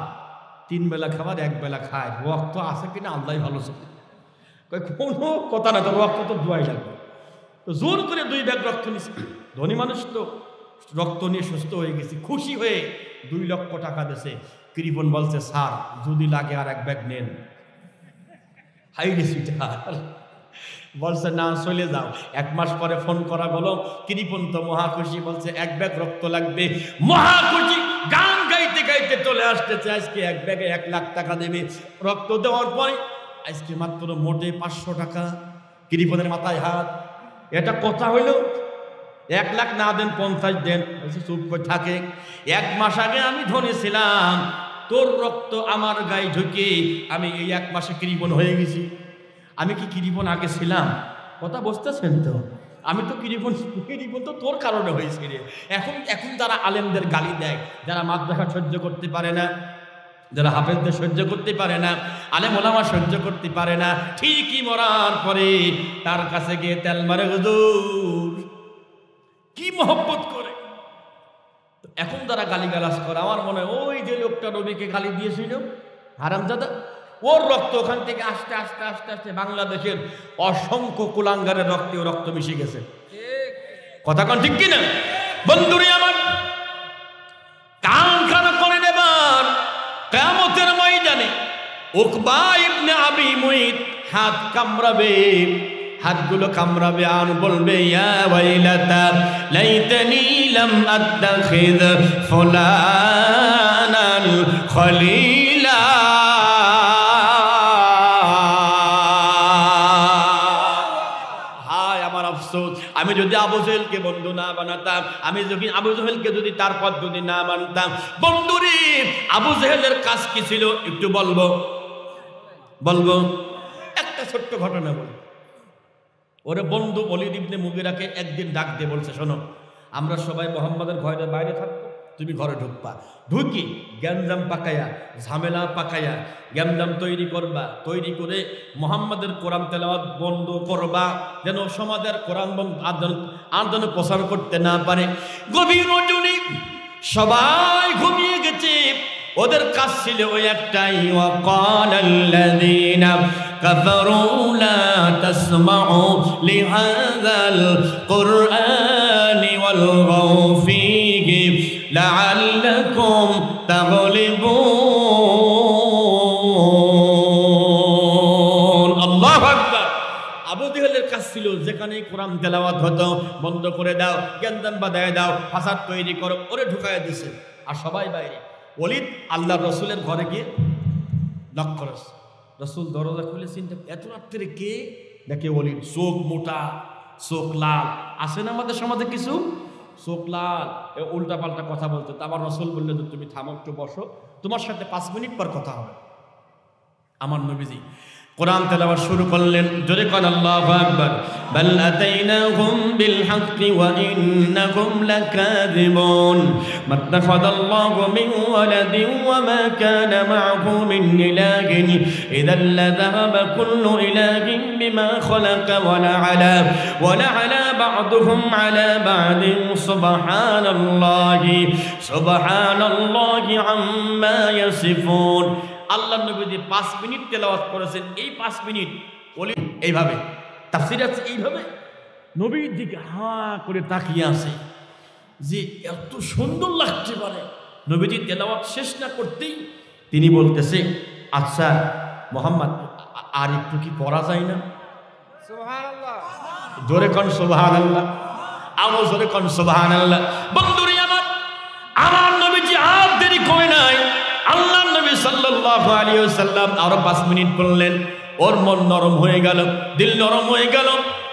3 বেলা খাবার 1 বেলা খায়, রক্ত আছে কিনা আল্লাহ ভালো চলে। কোনো কথা না, তো রক্ত তো দোয়াই লাগবে। তো জোর করে 2 ব্যাগ রক্ত নিচ্ছে। ধনী মানুষ তো রক্ত নিয়ে সুস্থ হয়ে গেছে, খুশি হয়ে 2 লক্ষ টাকা দিয়েছে। কৃপণ বলছে স্যার যদি লাগে আর 1 ব্যাগ নেন। হাই রেসিটার বলছে না চলে যাও। 1 মাস পরে ফোন করা বলো, কৃপণ তো মহা খুশি, বলছে 1 ব্যাগ রক্ত লাগবে, মহা খুশি, গান গাইতে গাইতে চলে আসতেছে। আজকে 1 ব্যাগে 1 লাখ টাকা দেবে। রক্ত দেওয়ার পরে আজকে মাত্র মোটে 500 টাকা। কৃপণের মাথায় হাত, এটা কথা হইল? 1 লাখ না দেন 50 দেন। চুপ করে থাকে। 1 মাস আগে আমি ধনী ছিলাম, তোর রক্ত আমার গায়ে ঢুকে আমি এই 1 মাসে কৃপণ হয়ে গেছি। আমি কি কৃপণ আগে ছিলাম? কথা বুঝতেছেন তো? আমি তো কৃপণ তো তোর কারণে হয়েছে রে। এখন যারা আলেমদের গালি দেয়, যারা মাদ্রাসা সহ্য করতে পারে না, যারা হাফেজদের সহ্য করতে পারে না, আলেম ওলামা সহ্য করতে পারে না, ঠিকই মরার পরে তার কাছে গিয়ে তেল মারে, হুজুর কি মহব্বত করে। এখন যারা গালিগালাজ করে, আমার মনে হয় ওই যে লোকটা নবীকে গালি দিয়েছিল হারামজাদা, ওর রক্ত ওখান থেকে আস্তে আস্তে আস্তে আস্তে বাংলাদেশের অসংখ্য কুলাঙ্গারের রক্তেও রক্ত মিশে গেছে। কথা কন ঠিক কিনা? বন্ধুরে আমার, কান খানা করে নেবার কিয়ামতের ময়দানে উকবা ইবনে আবি মুইত হাত কামড়াবে, হাতগুলো কামড়াবে আর বলবে, ইয়া ওয়াইলাতা লাইতানি লাম আত্তাখিয ফুলানাল খলিলা। হায় আমার আফসোস, আমি যদি আবু জেহেলকে বন্ধু না বানাতাম, আমি যদি আবু জেহেলকে যদি তার পদ্ধতি না মানতাম। বন্ধুরে, আবু জেহেলের কাজ কি ছিল একটু বলবো? একটা ছোট্ট ঘটনা বলি। ওরে বন্ধু ওলীদ ইবনে মুগীরাকে একদিন ডাক দিয়ে বলছে, শোনো আমরা সবাই মুহাম্মাদের ঘরের বাইরে থাকবো, তুমি ঘরে ঢুকবা, ঢুকি গ্যাঞ্জাম পাকায়া, ঝামেলা পাকায়া, গ্যাঞ্জাম তৈরি করবা, তৈরি করে মুহাম্মাদের কোরআন তেলাওয়াত বন্ধ করবা, যেন সমাজের কোরআন আন্দোলন প্রচার করতে না পারে। গভীর রজনী সবাই ঘুমিয়ে গেছে, ওদের কাজ ছিল ওই একটাই, ওয়াকালাল্লাযীনা কাফারু লা তাসমাউ লিহাযাল কুরআনি ওয়ালগাউ ফীহি লাআল্লাকুম তাগলিবুন। আল্লাহু আকবার। আবু জেহেলের কাজ ছিল যেখানে কোরআন তেলাওয়াত হতো বন্ধ করে দাও, জ্ঞানদান বাদায় দাও, ফাসাদ তৈরি করো, ওরে ঢুকায় দিছে। আর সবাই বাইরে। ওলিদ আল্লাহ রসুলের ঘরে গিয়ে নক করেছে। রসুল দরজা খুলে চিন্তা, এত রাত্রে কে? দেখে ওলিদ, চোখ মোটা, চোখ লাল। আসে না আমাদের সমাজে কিছু চোখ লাল, উল্টা পাল্টা কথা বলতো। তা আমার রসুল বললে তো তুমি থামো, একটু বসো, তোমার সাথে 5 মিনিট পর কথা হবে। আমার নবীজি কোরআন তেলাওয়াত শুরু করলেন। জোরে কোন আল্লাহু আকবার। বাল আতাইনাহুম বিল হাক্কি ওয়া ইন্নাহুম লাকাযিবুন মাত্তাখাযাল্লাহু মিন ওয়ালাদিন ওয়া মা কানা মা'হু মিন ইলাহিন ইযাল লাযাহাবা কুল্লু ইলাহিন বিমা খালাকা ওয়া লা'ala বা'দুহুম আলা বা'দিন সুবহানাল্লাহি আম্মা ইয়াসিফুন। আল্লাহ নবী 5 মিনিট তেলাওয়াত করেছেন। এই 5 মিনিট বলি এইভাবে তাফসীর আছে, এইভাবে নবীর দিকে হা করে তাকিয়ে আছে যে এত সুন্দর লাগতে পারে। নবীজি তেলাওয়াত শেষ না করতেই তিনি বলতেছে, আচ্ছা মুহাম্মদ আর একটু কি পড়া যায় না? সুবহানাল্লাহ। জোরে কোন সুবহানাল্লাহ, আরো জোরে কোন সুবহানাল্লাহ। বন্ধুরে আমার নবীজি আর দেরি করে নাই। আল্লাহ নবী সাল্লাল্লাহু আলাইহি ওয়াসাল্লাম আরো 5 মিনিট বললেন। ওর মন নরম হয়ে গেল, দিল নরম হয়ে গেল।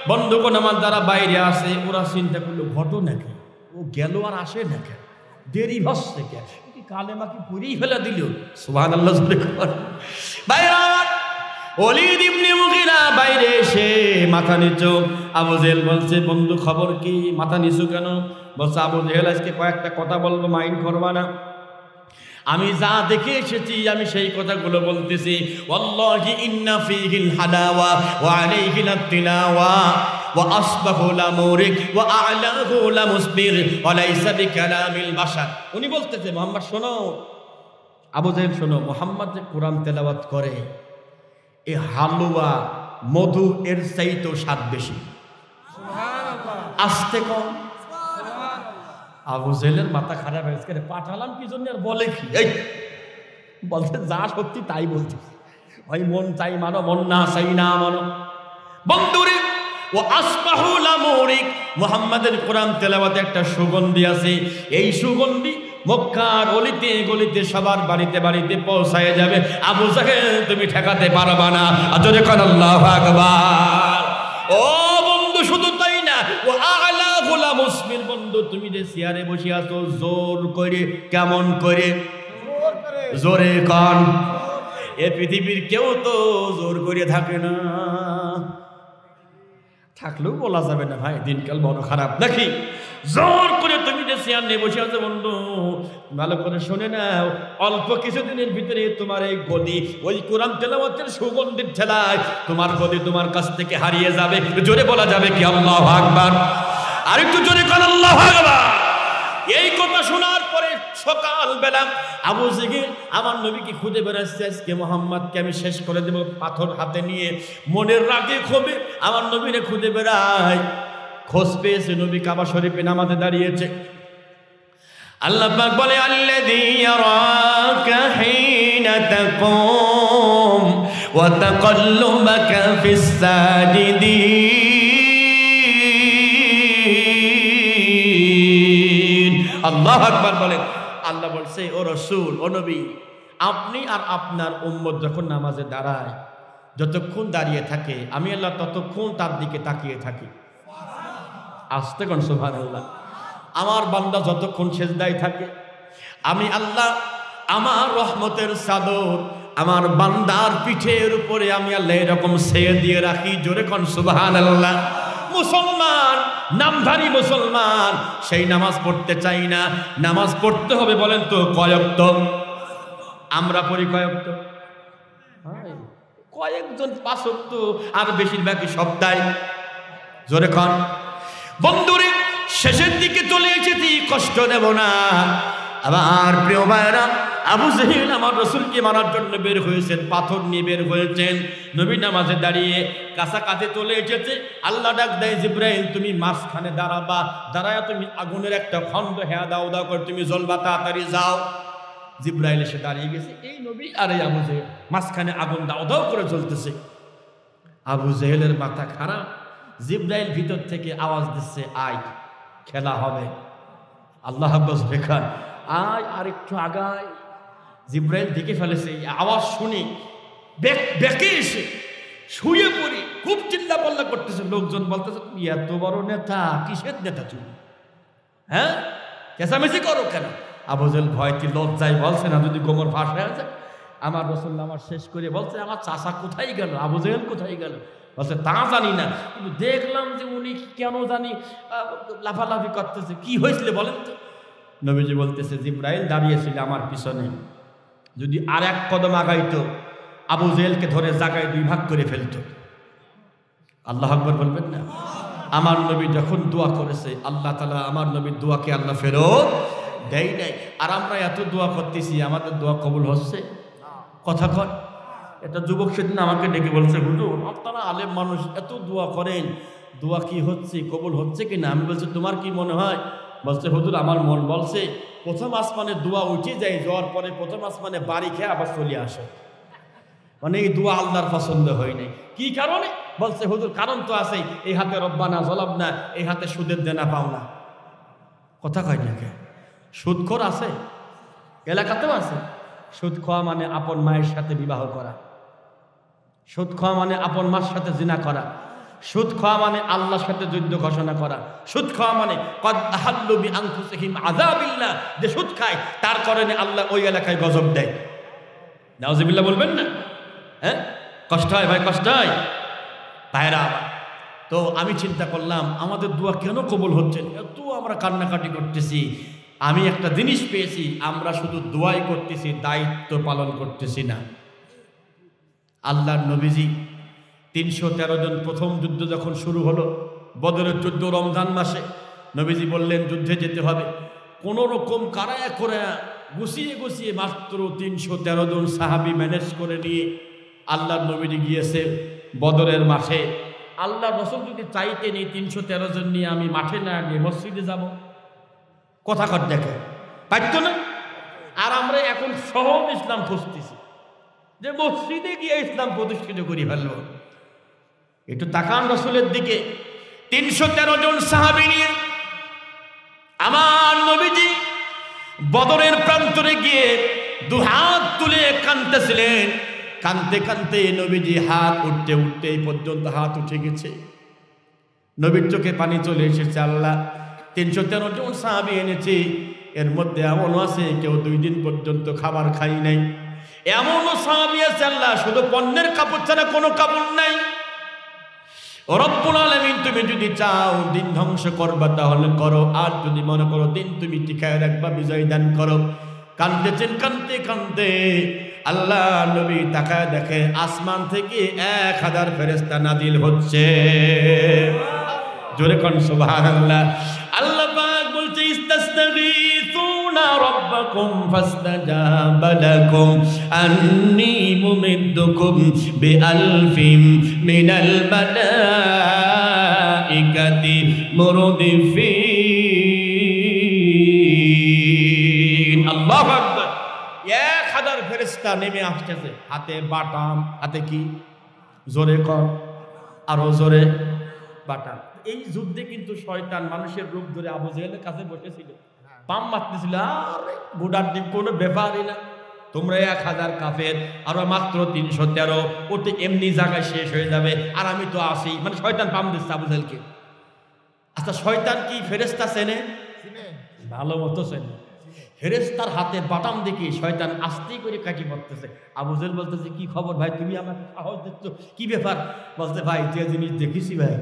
বন্ধুগণ আমার যারা বাইরে আসে ওরা চিন্তা করলো, ঘটনা কি? ও গেল আর আসে না কেন? দেরি হচ্ছে কেন? কালেমা কি পুরিই ফেলে দিল? সুবহানাল্লাহ। বাইরে ওলীদ ইবনে মুগীরা বাইরে এসে মাথা নিচু। আবু জেহেল বলছে, বন্ধু খবর কি? মাথা নিচু কেন? বলছে, আবু জেহেল আজকে কয়েকটা কথা বলবো, মাইন্ড করবা না? আমি যা দেখে এসেছি আমি সেই কথাগুলো বলতেছি। ওয়াল্লাহি ইন্না ফীহিল হালাওয়া ওয়া আলাইহি লাতিলাওয়া ওয়া আসবাহু লামুরিক ওয়া আ'লাহু লামুসবির ওয়া লাইসা বিকালামিল বাশার। উনি বলতেছে, মুহাম্মদ শোনো, আবু জেহেল শোনো, মুহাম্মদ যে কোরআন তেলাওয়াত করে এ হালুয়া মধু এর চাইতেও স্বাদ বেশি। সুবহানাল্লাহ। আস্তে কম। আবু জেহেলের মাথা খারাপ হয়ে গেছে, পাঠালাম কি জন্য আর বলে কি? এই বলতে যা সত্যি তাই বলছি, ওই মন চাই মানো, মন না চাই না মানো। বন্ধুরে ও আসবাহু লামুরিক, মুহাম্মাদের কোরআন তেলাওয়াতে একটা সুগন্ধি আছে। এই সুগন্ধি মক্কার অলিতে গলিতে সবার বাড়িতে বাড়িতে পৌঁছায় যাবে। আবু জেহেল তুমি ঠেকাতে পারবা না। জোরে কোন আল্লাহু আকবার। ও বন্ধু, শুধু তাই না, ও আ'লা গোলাম মুসমির। বন্ধু তুমি যে চেয়ারে বসে আছো জোর করে, কেমন করে? জোরে কান। এ পৃথিবীর কেউ তো জোর করে থাকে না, থাকলেও বলা যাবে না ভাই, দিনকাল বড় খারাপ নাকি? জোর করে তুমি যে চেয়ার নিয়ে বসে আছো বন্ধু, ভালো করে শুনে নাও, অল্প কিছুদিনের ভিতরে তোমার এই গদি ওই কোরআন তেলাওয়াতের সুগন্ধির ঠেলায় তোমার গদি তোমার কাছ থেকে হারিয়ে যাবে। জোরে বলা যাবে কি আল্লাহু আকবার? আর একটু জোরে কোন আল্লাহু আকবার। এই কথা শোনার পরে সকালবেলা আবু জেহেল আমার নবীকে খুঁজে বেড়াচ্ছে, আজকে মুহাম্মদকে আমি শেষ করে দেব। পাথর হাতে নিয়ে মনের রাগে ক্ষোভে আমার নবীরে খুঁজে বেড়ায়। খোঁজ পেয়েছে নবী কাবা শরীফে নামাজে দাঁড়িয়েছে। আল্লাহ পাক বলে, আল্লাযী ইয়ারাকা হিনা তাকুম ওয়া তাকাল্লুবাকা ফিস সাজিদিন। আল্লাহু আকবার বলেন। আল্লাহ বলছে, ও রাসূল, ও নবী, আপনি আর আপনার উম্মত যখন নামাজে দাঁড়ায়, যতক্ষণ দাঁড়িয়ে থাকে আমি আল্লাহ ততক্ষণ তার দিকে তাকিয়ে থাকি। আস্তে কোন সুবহানাল্লাহ। আমার বান্দা যতক্ষণ সিজদায় থাকে আমি আল্লাহ আমার রহমতের চাদর আমার বান্দার পিঠের উপরে আমি আল্লাহ এরকম ছেয়ে দিয়ে রাখি। জোরে কোন সুবহানাল্লাহ। মুসলমান, নামধারী মুসলমান, সেই নামাজ পড়তে চাই না। নামাজ পড়তে হবে বলেন তো কয় ওয়াক্ত? আমরা পড়ি কয় ওয়াক্ত? কয়েকজন 5 ওয়াক্ত, আর বেশিরভাগই সপ্তাহে। জোরে কোন। বন্ধুরে শেষের দিকে চলে এসেছি, কষ্ট দেব না। আবার প্রিয় ভাইরা আবু জেহেল আমার রসুলকে মারার জন্য বের হয়েছেন, পাথর নিয়ে বের হয়েছেন। নবী নামাজে দাঁড়িয়ে কাছাকাছি চলে এসেছে। আল্লাহ ডাক দেয়, জিব্রাইল তুমি মাঝখানে দাঁড়াবা, দাঁড়ায় তুমি আগুনের একটা খণ্ড হ্যাঁ দাও দাও করে তুমি জ্বলবা, তাড়াতাড়ি যাও। জিব্রাইল এসে দাঁড়িয়ে গেছে, এই নবী আর এই আবু জেহেল, মাঝখানে আগুন দাও দাও করে জ্বলতেছে। আবু জেহেলের মাথা খারাপ। জিব্রাইল ভিতর থেকে আওয়াজ দিচ্ছে, আয় খেলা হবে। আল্লাহ রেখান আয় আর একটু আগায়। জিব্রাইল দেখে ফেলেছে এই আওয়াজ শুনে বেঁকে এসে শুয়ে পড়ি খুব চিল্লা পাল্লা করতেছে। লোকজন বলতেছে, তুমি এত বড় নেতা, কিসের নেতা তুমি, হ্যাঁ চেঁচামেচি করো কেন? আবু জেহেল ভয়তে লজ্জায় বলছে না, যদি গোমর ফাঁস হয়ে যায়। আমার রসুল নামাজ শেষ করে বলছে, আমার চাচা কোথায় গেল, আবু জেহেল কোথায় গেল? বলছে, তা জানি না, কিন্তু দেখলাম যে উনি কেন জানি লাফালাফি করতেছে, কি হয়েছিল বলেন তো? নবীজি বলতেছে, জিব্রাইল দাঁড়িয়েছিল আমার পিছনে, যদি আর এক কদম আগাইতো আবু জেহেলকে ধরে জায়গায় দুই ভাগ করে ফেলতো। আল্লাহ আকবার বলবেন না? আমার নবী যখন দোয়া করেছে, আল্লাহ তাআলা আমার নবীর দোয়াকে আল্লাহ ফেরত দেয় নাই। আর আমরা এত দোয়া করতেছি, আমাদের দোয়া কবুল হচ্ছে? কথা কর। এটা যুবক সেদিন আমাকে ডেকে বলছে, হুজুর আপনারা আলেম মানুষ এত দোয়া করেন, দোয়া কি হচ্ছে, কবুল হচ্ছে কি না? আমি বলছি, তোমার কি মনে হয়? বলছে, হুজুর আমার মন বলছে প্রথম আসমানে দোয়া উঠে যায়, যাওয়ার পরে প্রথম আসমানে বাড়ি খেয়ে আবার চলে আসে, মানে এই দোয়া আল্লাহর পছন্দ হয় নাই। কি কারণে? বলছে, হুজুর কারণ তো আছে, এই হাতে রব্বানা যালামনা, এই হাতে সুদের দেনা পাওনা। কথা কয় না কে? সুদখোর আছে, এলাকাতেও আছে। সুদ খাওয়া মানে আপন মায়ের সাথে বিবাহ করা, সুদ খাওয়া মানে আপন মার সাথে জিনা করা, সুদ খাওয়া মানে আল্লাহর সাথে যুদ্ধ ঘোষণা করা, সুদ খাওয়া মানে কদ আহাল্লু বিআনফুসিহিম আযাবিল্লাহ, যে সুদ খায় তার কারণে আল্লাহ ওই এলাকায় গজব দেয়। নাউযুবিল্লাহ বলবেন না? হ্যাঁ, কষ্ট হয় ভাই, কষ্ট হয় ভাইরা। তো আমি চিন্তা করলাম, আমাদের দোয়া কেন কবুল হচ্ছে? এত আমরা কান্নাকাটি করতেছি। আমি একটা জিনিস পেয়েছি, আমরা শুধু দোয়াই করতেছি, দায়িত্ব পালন করতেছি না। আল্লাহর নবীজি 313 জন, প্রথম যুদ্ধ যখন শুরু হলো, বদরের যুদ্ধ রমজান মাসে, নবীজি বললেন যুদ্ধে যেতে হবে। কোনো রকম কারায়া করে গুছিয়ে গুছিয়ে মাত্র 313 জন সাহাবী ম্যানেজ করে নিয়ে আল্লাহর নবীজি গিয়েছে বদরের মাঠে। আল্লাহ রসুল যদি চাইতেন এই 313 জন নিয়ে আমি মাঠে না গিয়ে মসজিদে যাব, কথা কর দেখে পারত না। আর আমরা এখন সহজ ইসলাম খুঁজতেছি যে মসজিদে গিয়ে ইসলাম প্রতিষ্ঠিত করি ফেলবো। একটু তাকান রসুলের দিকে। 313 জন সাহাবী নিয়ে আমার নবীজি বদরের প্রান্তরে গিয়ে দুহাত তুলে কাঁদতেছিলেন। কাঁদতে কাঁদতে নবীজি হাত উঠতে উঠতে এই পর্যন্ত হাত উঠে গেছে, নবীর চোখে পানি চলে এসেছে। আল্লাহ 313 জন সাহাবী এনেছে, এর মধ্যে এমনও আছে কেউ 2 দিন পর্যন্ত খাবার খাই নাই, এমনও সাহাবী আছে আল্লাহ শুধু পণ্যের কাপড় ছাড়া কোনো কাপড় নাই। রব্বুল আলামিন তুমি যদি চাও দিন ধ্বংস করবা তাহলে করো, আর যদি মনে করো দিন তুমি টিকায় রাখবা, বিজয় দান করো। কাঁদতেছেন, কাঁদতে কাঁদতে আল্লাহ নবী তাকায় দেখে আসমান থেকে 1000 ফেরেশতা নাজিল হচ্ছে। জোরে কোন সুবহানাল্লাহ। আল্লাহ পাক বলছে, ইস্তাসতাগীসুনা রাব্বাকুম ফাসতাজাবা লাকুম আন্নী মুমিদ্দুকুম বিআলফিম মিনাল মালাইকাতি মুরদিফিন। আল্লাহু আকবার। 1000 ফেরেশতা নেমে আসতেছে, হাতে বাটাম, হাতে কি? জোরে কর, আরো জোরে বাটাম। এই যুদ্ধে কিন্তু শয়তান মানুষের রূপ ধরে আবু জেহেলের কাছে বসেছিল, পাম মারতেছিল। আরে গোডার দিন কোনো ব্যাপারই না, তোমরা 1000 কাফের, আরো মাত্র 313, ওতে এমনি জায়গায় শেষ হয়ে যাবে, আর আমি তো আসি। মানে শয়তান পাম দিচ্ছে আবু জেহেলকে। আচ্ছা শয়তান কি ফেরেশতা চেনে? ভালো মতো চেনে। ফেরেশতার হাতে বাটাম দেখে শয়তান আস্তেই করে কাটি পড়তেছে। আবু জেহেল বলতেছে, কি খবর ভাই, তুমি আমাকে সাহস দিচ্ছ, কি ব্যাপার? বলতে, ভাই যে জিনিস দেখেছি ভাই,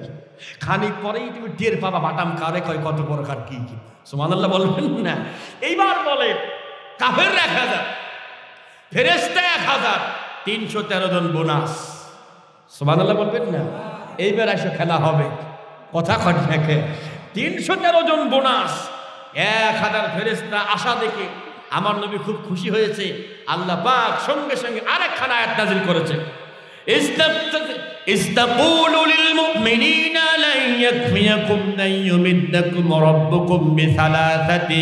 খানিক পরেই তুমি টের পাবা বাটাম কারে কয়, কত প্রকার কি কি। সুবহানাল্লাহ বলবেন না? এইবার বলে কাফের 1000, ফেরেশতা 1000, 313 জন বোনাস। সুবহানাল্লাহ বলবেন না? এইবার এসে খেলা হবে, কথা কর দেখে। 313 জন বোনাস, 1000 ফেরেশতা আশা দেখে আমার নবী খুব খুশি হয়েছে। আল্লাহ পাক সঙ্গে সঙ্গে আরেকখানা আয়াত নাযিল করেছে, ইস্তাকুলু লিল মুমিনিনা লা ইয়াকফিয়াকুম আন ইউমিদ্দাকুম রাব্বুকুম বিসালাসাতি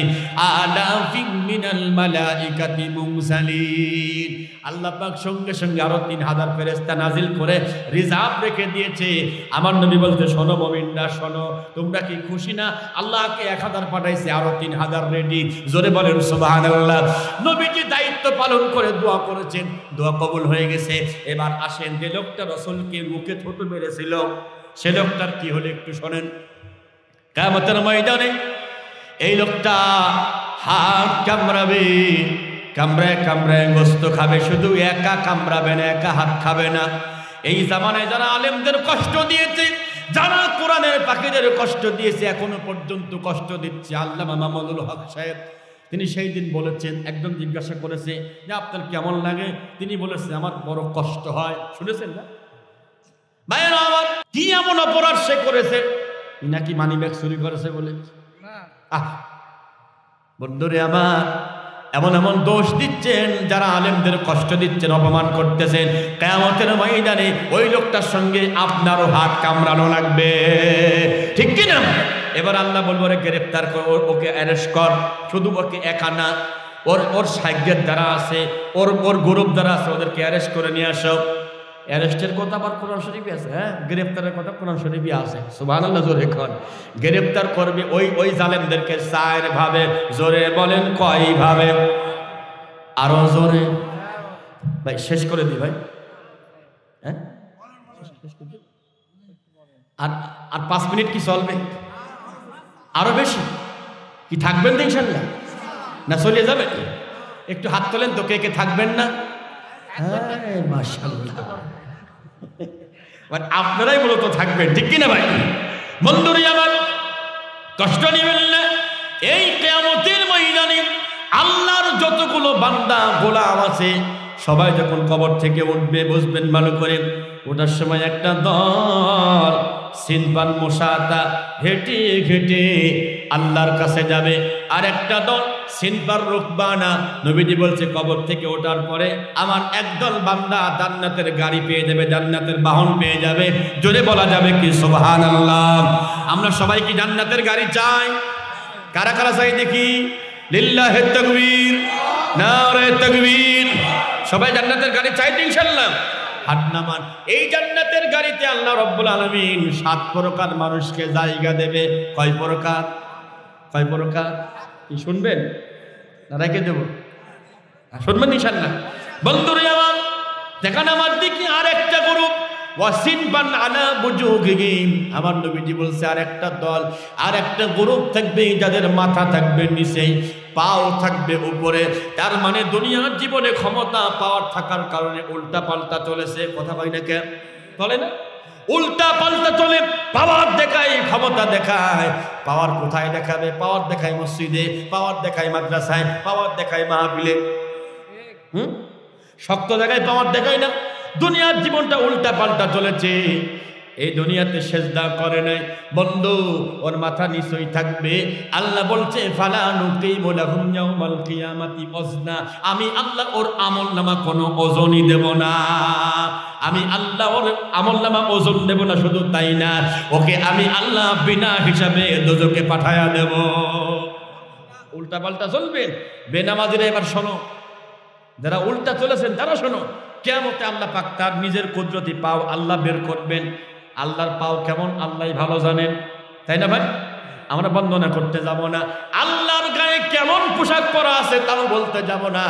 আলাফিন মিনাল মালাইকাতি মুরসালিন। আল্লাহ পাক সঙ্গে সঙ্গে আরো 3000 ফেরেশতা নাজিল করে রিজার্ভ রেখে দিয়েছে। আমার নবী বলতে, শোনো মুমিনরা শোনো, তোমরা কি খুশি না? আল্লাহকে 1000 পাঠাইছে, আরো 3000 রেডি। জোরে বলেন সুবহানাল্লাহ। নবীজি দায়িত্ব পালন করে দোয়া করেছেন, দোয়া কবুল হয়ে গেছে। এবার আসেন, যে লোকটা রাসূলকে মুখে থুতু মেরেছিল সে লোকটার কি হলো একটু শোনেন। কিয়ামতের ময়দানে এই লোকটা হাত কামড়াবে, কামড়ায় কামড়ায় গোস্ত খাবে, শুধু একা কামড়াবে না, একা হাত খাবে না। এই জামানায় যারা আলেমদের কষ্ট দিয়েছে, যারা কোরআনের পাখিদের কষ্ট দিয়েছে, এখনো পর্যন্ত কষ্ট দিচ্ছে, আল্লামা মামুনুল হক সাহেব তিনি সেই দিন বলেছেন, একদম জিজ্ঞাসা করেছে যে আপনার কেমন লাগে, তিনি বলেছেন আমার বড় কষ্ট হয়। শুনেছেন না ভাইয়েরা আমার? কি এমন অপরাধ সে করেছে? নাকি মানি ব্যাগ চুরি করেছে বলে? বন্ধুরে আমার, এমন এমন দোষ দিচ্ছেন, যারা আলেমদের কষ্ট দিচ্ছেন, অপমান করতেছেন। কিয়ামতের ময়দানে ওই লোকটার সঙ্গে আপনারও হাত কামড়ানো লাগবে, ঠিক কি না? এবার আল্লাহ বলবো, রে গ্রেফতার কর, ওকে অ্যারেস্ট কর। শুধু ওকে একা না, ওর সাহায্যের দ্বারা আছে, ওর গ্রুপ দ্বারা আছে, ওদেরকে অ্যারেস্ট করে নিয়ে আসো। অ্যারেস্টের কথা আবার কোরআন শরীফে আছে, হ্যাঁ, গ্রেফতারের কথা কোরআন শরীফে আছে। সুবহানাল্লাহ, জোরে কর। গ্রেফতার করবে ওই জালেমদেরকে 4 ভাবে। জোরে বলেন কয় ভাবে? আরো জোরে ভাই, শেষ করে দি ভাই, হ্যাঁ? আর 5 মিনিট কি চলবে? আরো বেশি কি থাকবেন তো ইনশাল্লাহ? না চলে যাবে? একটু হাত তোলেন তো, কে কে থাকবেন না? হ্যাঁ মাশাআল্লাহ, আপনারাই মূলত থাকবেন, ঠিক কিনা ভাই? বন্ধুরা আমার, কষ্ট নেবেন না। এই কিয়ামতের ময়দানে আল্লাহর যতগুলো বান্দা গোলাম আছে, সবাই যখন কবর থেকে উঠবে, বুঝবেন ভালো করে, ওটার সময় একটা দল সিনবান মুসাতা হেঁটে হেঁটে আল্লাহর কাছে যাবে, আর একটা দল সিনবার রুকবানা। নবীজি বলছে, কবর থেকে ওঠার পরে আমার একদল বান্দা জান্নাতের গাড়ি পেয়ে যাবে, জান্নাতের বাহন পেয়ে যাবে। জোরে বলা যাবে কি সুবহানাল্লাহ? আমরা সবাই কি জান্নাতের গাড়ি চাই? কারা কারা চাই দেখি? লিল্লাহি তাকবীর, নারে তাকবীর। সবাই জান্নাতের গাড়ি চাই তো ইনশাআল্লাহ? হাত নামান। এই জান্নাতের গাড়িতে আল্লাহ রাব্বুল আলামিন 7 প্রকার মানুষকে জায়গা দেবে। কয় প্রকার? কয় প্রকার? কি শুনবেন না রেখে দেব? শুনবেন ইনশাআল্লাহ। বন্ধুরা আমার, দেখেন আমার দিকে আরেকটা গ্রুপ, ওয়াসিনবান আলা বুজুহিহিম। আমার নবীজি বলছে আরেকটা দল, আরেকটা গ্রুপ থাকবে, যাদের মাথা থাকবে নিচে, পাও থাকবে উপরে। তার মানে দুনিয়ার জীবনে ক্ষমতা পাওয়ার থাকার কারণে উল্টা পাল্টা চলেছে। কথা কই না কে? চলে না? উল্টা পাল্টা চলে, পাওয়ার দেখায়, ক্ষমতা দেখায়। পাওয়ার কোথায় দেখাবে? পাওয়ার দেখায় মসজিদে, পাওয়ার দেখায় মাদ্রাসায়, পাওয়ার দেখায় মাহফিলে। শক্ত জায়গায় পাওয়ার দেখায় না। দুনিয়ার জীবনটা উল্টা পাল্টা চলেছে। এই দুনিয়াতে সেজদা করে নাই বন্ধু, ওর মাথা নিচেই থাকবে। আল্লাহ বলছে, ফালা নুকিমু লাহুম ইয়াউমাল কিয়ামাতি ওয়াজনা। আমি আল্লাহ ওর আমলনামা কোনো ওজনই দেব না। আমি আল্লাহ ওর আমলনামা ওজন দেব না, শুধু তাই না, ওকে আমি আল্লাহ বিনা হিসাবে দোজখে পাঠায়া দেব। উল্টা পাল্টা চলবে। বেনামাজিরা এবার শোনো, যারা উল্টা চলেছেন তারা শোনো, কিয়ামতে আল্লাহ পাক তার নিজের কুদরতি পাও আল্লাহ বের করবেন। আল্লাহর পাও কেমন আল্লাহই ভালো জানেন, তাই না ভাই? আমরা বন্দনা করতে যাব না। আল্লাহর গায়ে কেমন পোশাক পরা আছে তাও বলতে যাব না।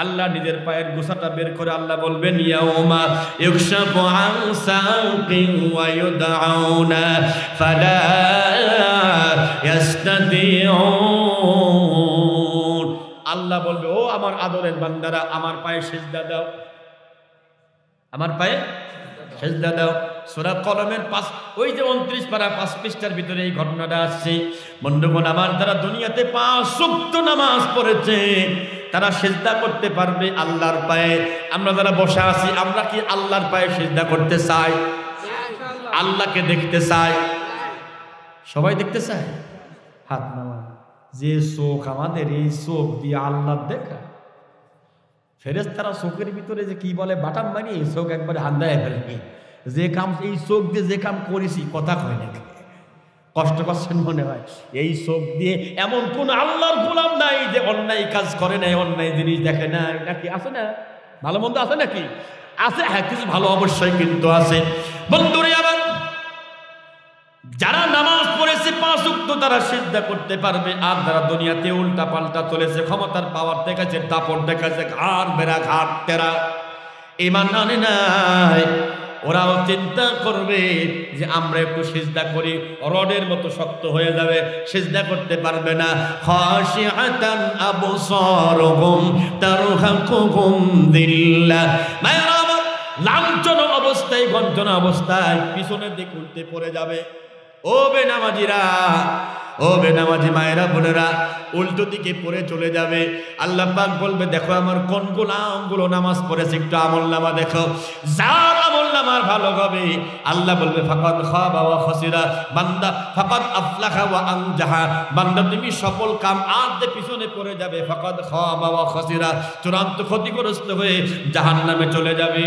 আল্লাহ নিজের পায়ের গোছাটা বের করে আল্লাহ বলবেন, ইয়াউমা ইউকশাফু আন সাকিন ওয়া ইউদআউনা ফালা ইস্তাতিউন। আল্লাহ বলবে, ও আমার আদরের বান্দারা, আমার পায়ে সিজদা দাও, আমার পায়ে সিজদা দাও। সূরা কলমের 5, ওই যে 29 পারা 5 পৃষ্ঠার ভিতরে এই ঘটনাটা আসছে। বন্ধুগণ আমার, যারা দুনিয়াতে 5 ওয়াক্ত নামাজ পড়েছে তারা সিজদা করতে পারবে আল্লাহর পায়ে। আমরা যারা বসে আছি, আমরা কি আল্লাহর পায়ে সিজদা করতে চাই? আল্লাহকে দেখতে চাই? সবাই দেখতে চায়? হাত নামা। যে চোখ আমাদের, এই চোখ দিয়ে আল্লাহ দেখা। ফেরেশতারা চোখের ভিতরে যে কি বলে বাটাম মারি, এই চোখ একবারে হান্দায় ফেলবে। যে কাম এই চোখ দিয়ে যে কাম করেছি কথা কয় নাকি, কষ্ট করছেন মনে হয়। এই চোখ দিয়ে এমন কোন আল্লাহর গোলাম নাই যে অন্যায় কাজ করে নাই, অন্যায় জিনিস দেখে না, নাকি আছে না? ভালো মন্দ আছে নাকি? আছে, হ্যাঁ কিছু ভালো অবশ্যই কিন্তু আছে। বন্ধুরে আমার, যারা নামাজ পড়েছে 5 ওয়াক্ত তারা সিজদা করতে পারবে, আর যারা দুনিয়াতে উল্টা পাল্টা চলেছে, ক্ষমতার পাওয়ার দেখাচ্ছে, দাপট দেখাচ্ছে, ঘাড় বেড়া ঘাড় তেরা, ঈমান আনে নাই, ওরাও চিন্তা করবে যে আমরা একটু সিজদা করি, রডের মতো শক্ত হয়ে যাবে, সিজদা করতে পারবে না। খাশিআতান আবসারুহুম তারহাকুহুম যিল্লাহ। মায়েরা আমার, লাঞ্ছনা অবস্থায়, গঞ্জনা অবস্থায় পিছনের দিকে উল্টে পড়ে যাবে। ও বেনামাজিরা, ও বেনামাজি মায়েরা বোনেরা, উল্টো দিকে পড়ে চলে যাবে। আল্লাহ পাক বলবে, দেখো আমার কোন গোলামগুলো নামাজ পড়েছে, একটু আমলনামা দেখো। যার আমলনামার ভালো হবে, আল্লাহ বলবে ফাকাদ খাবা ওয়া খাসিরা, বান্দা ফাকাদ আফলাহা ওয়া আনজাহা, বান্দা তুমি সফল কাম আদে পিছনে পড়ে যাবে, ফাকাদ খাবা ওয়া খাসিরা, চূড়ান্ত ক্ষতিগ্রস্ত হয়ে জাহান্নামে চলে যাবে।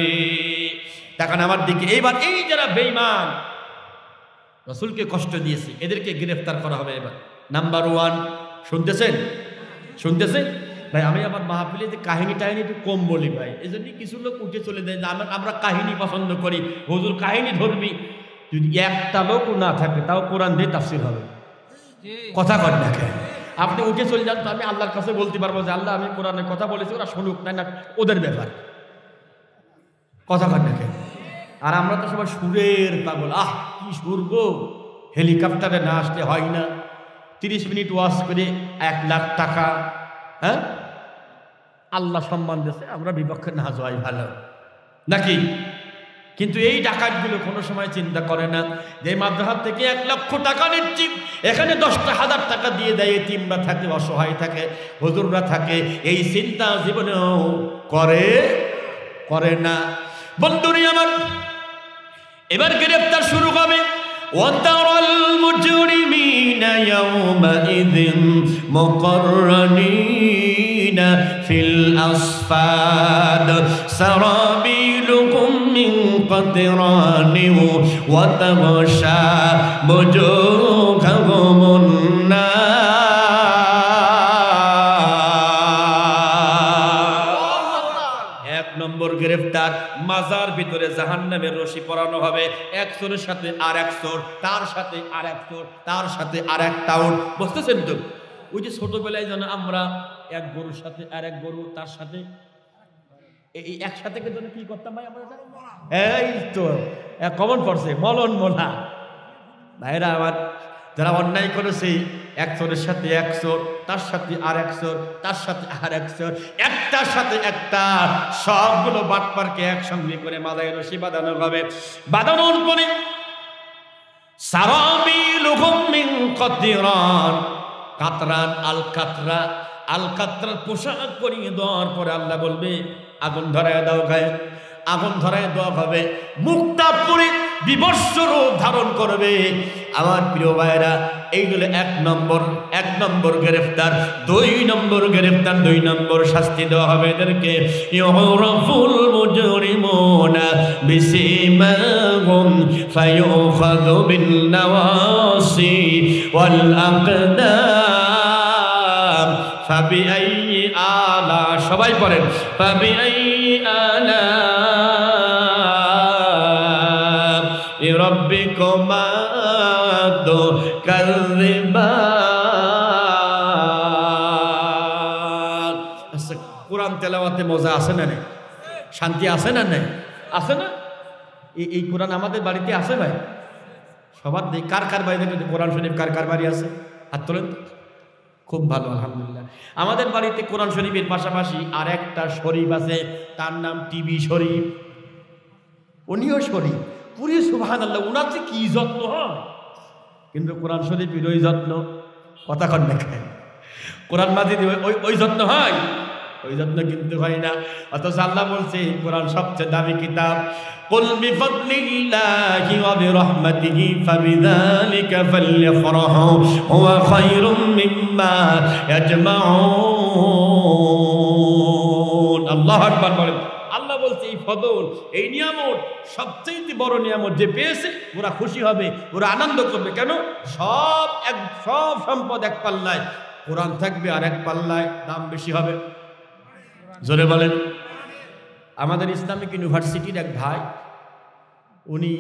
তাকান আমার দিকে। এইবার এই যারা বেঈমান, রাসূলকে কষ্ট দিয়েছে, এদেরকে গ্রেফতার করা হবে। এবার নাম্বার 1, শুনতেছেন? শুনতেছেন ভাই? আমি আমার মাহফিলে যে কাহিনী টাহিনী একটু কম বলি ভাই, এই জন্য কিছু লোক উঠে চলে যায় যে আমরা কাহিনী পছন্দ করি, হুজুর কাহিনী ধরবি। যদি একটা লোক না থাকে তাও কোরআন দিয়ে তাফসীর হবে, কথা কর না কেন? আপনি উঠে চলে যান তো আমি আল্লাহর কাছে বলতে পারবো যে আল্লাহ আমি কোরআনের কথা বলেছি, ওরা শুনুক না ওদের ব্যাপার, কথা কর না কেন? আর আমরা তো সবাই সুরের পাগল। কি সুর গো, হেলিকপ্টারে না আসতে হয় না, 30 মিনিট ওয়াজ করে 1 লাখ টাকা। হ্যাঁ, আল্লাহ সম্মান দিয়েছে, আমরা বিপক্ষে না যাওয়াই ভালো নাকি? কিন্তু এই ডাকাতগুলো কোনো সময় চিন্তা করে না যে মাদ্রাসা থেকে 1 লক্ষ টাকা নিচ্ছি, এখানে 10,000 টাকা দিয়ে দেয়, এতিমরা থাকে, অসহায় থাকে, হুজুররা থাকে, এই চিন্তা জীবনেও করে না। বন্ধুরি আমার, এবার গ্রেফতার শুরু হবে। ওয়াতারাল মুজরিমিনা ইয়াওমাইযিন মুকাররানিনা ফিল আসফাদ সারাবিলুকুম মিন কাতরানিন ওয়া তাগশা বুজুহাহুমুন নার। 1 নম্বর গ্রেফতার, মাজার ভিতরে জাহান্নামের রশি পরানো হবে, 1 চোরের সাথে আর 1 চোর, তার সাথে আর 1 চোর, তার সাথে আর 1 টাউন। বুঝতেছেন তো? ওই যে ছোটবেলায় যেন আমরা 1 গরুর সাথে আর 1 গরু, তার সাথে এই একসাথে জন্য কি করতাম ভাই আমরা? এই তো কমন পড়ছে, মলন মোলা। ভাইরা আমার, যারা অন্যায় করেছে, 1 চোরের সাথে 1 চোর, তার সাথে আর 1 চোর, তার সাথে আর 1 চোর, একটার সাথে একটা, সবগুলো বাটপারকে একসঙ্গে করে মাথায় রশি বাঁধানো হবে। বাঁধানোর পরে সারাবিলুহুম মিন কাতরান, কাতরান আল কাতরার পোশাক পরিয়ে দেওয়ার পরে আল্লাহ বলবে আগুন ধরায় দাও গায়ে, আগুন ধরায় দেওয়া হবে, মুক্তা পরে বিভৎস রূপ ধারণ করবে। আমার প্রিয় ভাইরা, এইগুলো 1 নম্বর গ্রেফতার। 2 নম্বর গ্রেফতার, 2 নম্বর শাস্তি দেওয়া হবে এদেরকে। ইউরাফুল মুজরিমুনা বিসিমাহুম ফায়ুখাযু বিন নাওয়াসি ওয়াল আকদাম ফাবিআইয়ি আলা, সবাই পড়েন, ফাবিআইয়ি আলা রাব্বিকুমা তুকাযযিবান। আচ্ছা, কোরআন তেলাওয়াতে মজা আছে না নেই? শান্তি আছে না নেই? আছে না? এই কোরআন আমাদের বাড়িতে আছে ভাই? সবার দেই। কার বাড়িতে কোরআন শরীফ কার বাড়ি আছে? হাত তোলেন। খুব ভালো, আলহামদুলিল্লাহ। আমাদের বাড়িতে কোরআন শরীফের পাশাপাশি আর একটা শরীফ আছে, তার নাম টিভি শরীফ। উনিও শরীফ, পুরি সুবহানাল্লাহ। উনার যে কি যত্ন হয়, কিন্তু কোরআন শরীফের ওই যত্ন, কথা কন না কেন? কোরআন মাজিদ ওই যত্ন হয়? ওই জন্য কিন্তু হয় না। অথচ আল্লাহ বলছে কোরআন সবচেয়ে দামি কিতাব। কুল বিফাদলিল্লাহি ওয়া বিরহমাতিহি ফাবিযালিকা ফালইফরাহু হুয়া খায়রুম মিম্মা ইয়াজমাউন। আল্লাহু আকবার বলেন। আল্লাহ বলছে এই ফজল, এই নিয়ামত সবচেয়ে বড় নিয়ামত, যে পেয়েছে ওরা খুশি হবে, ওরা আনন্দ করবে। কেন? সব সম্পদ এক পাল্লায়, কোরআন থাকবে আর এক পাল্লায় দাম বেশি হবে। জোরে বলেন। আমাদের ইসলামিক ইউনিভার্সিটির এক ভাই, উনি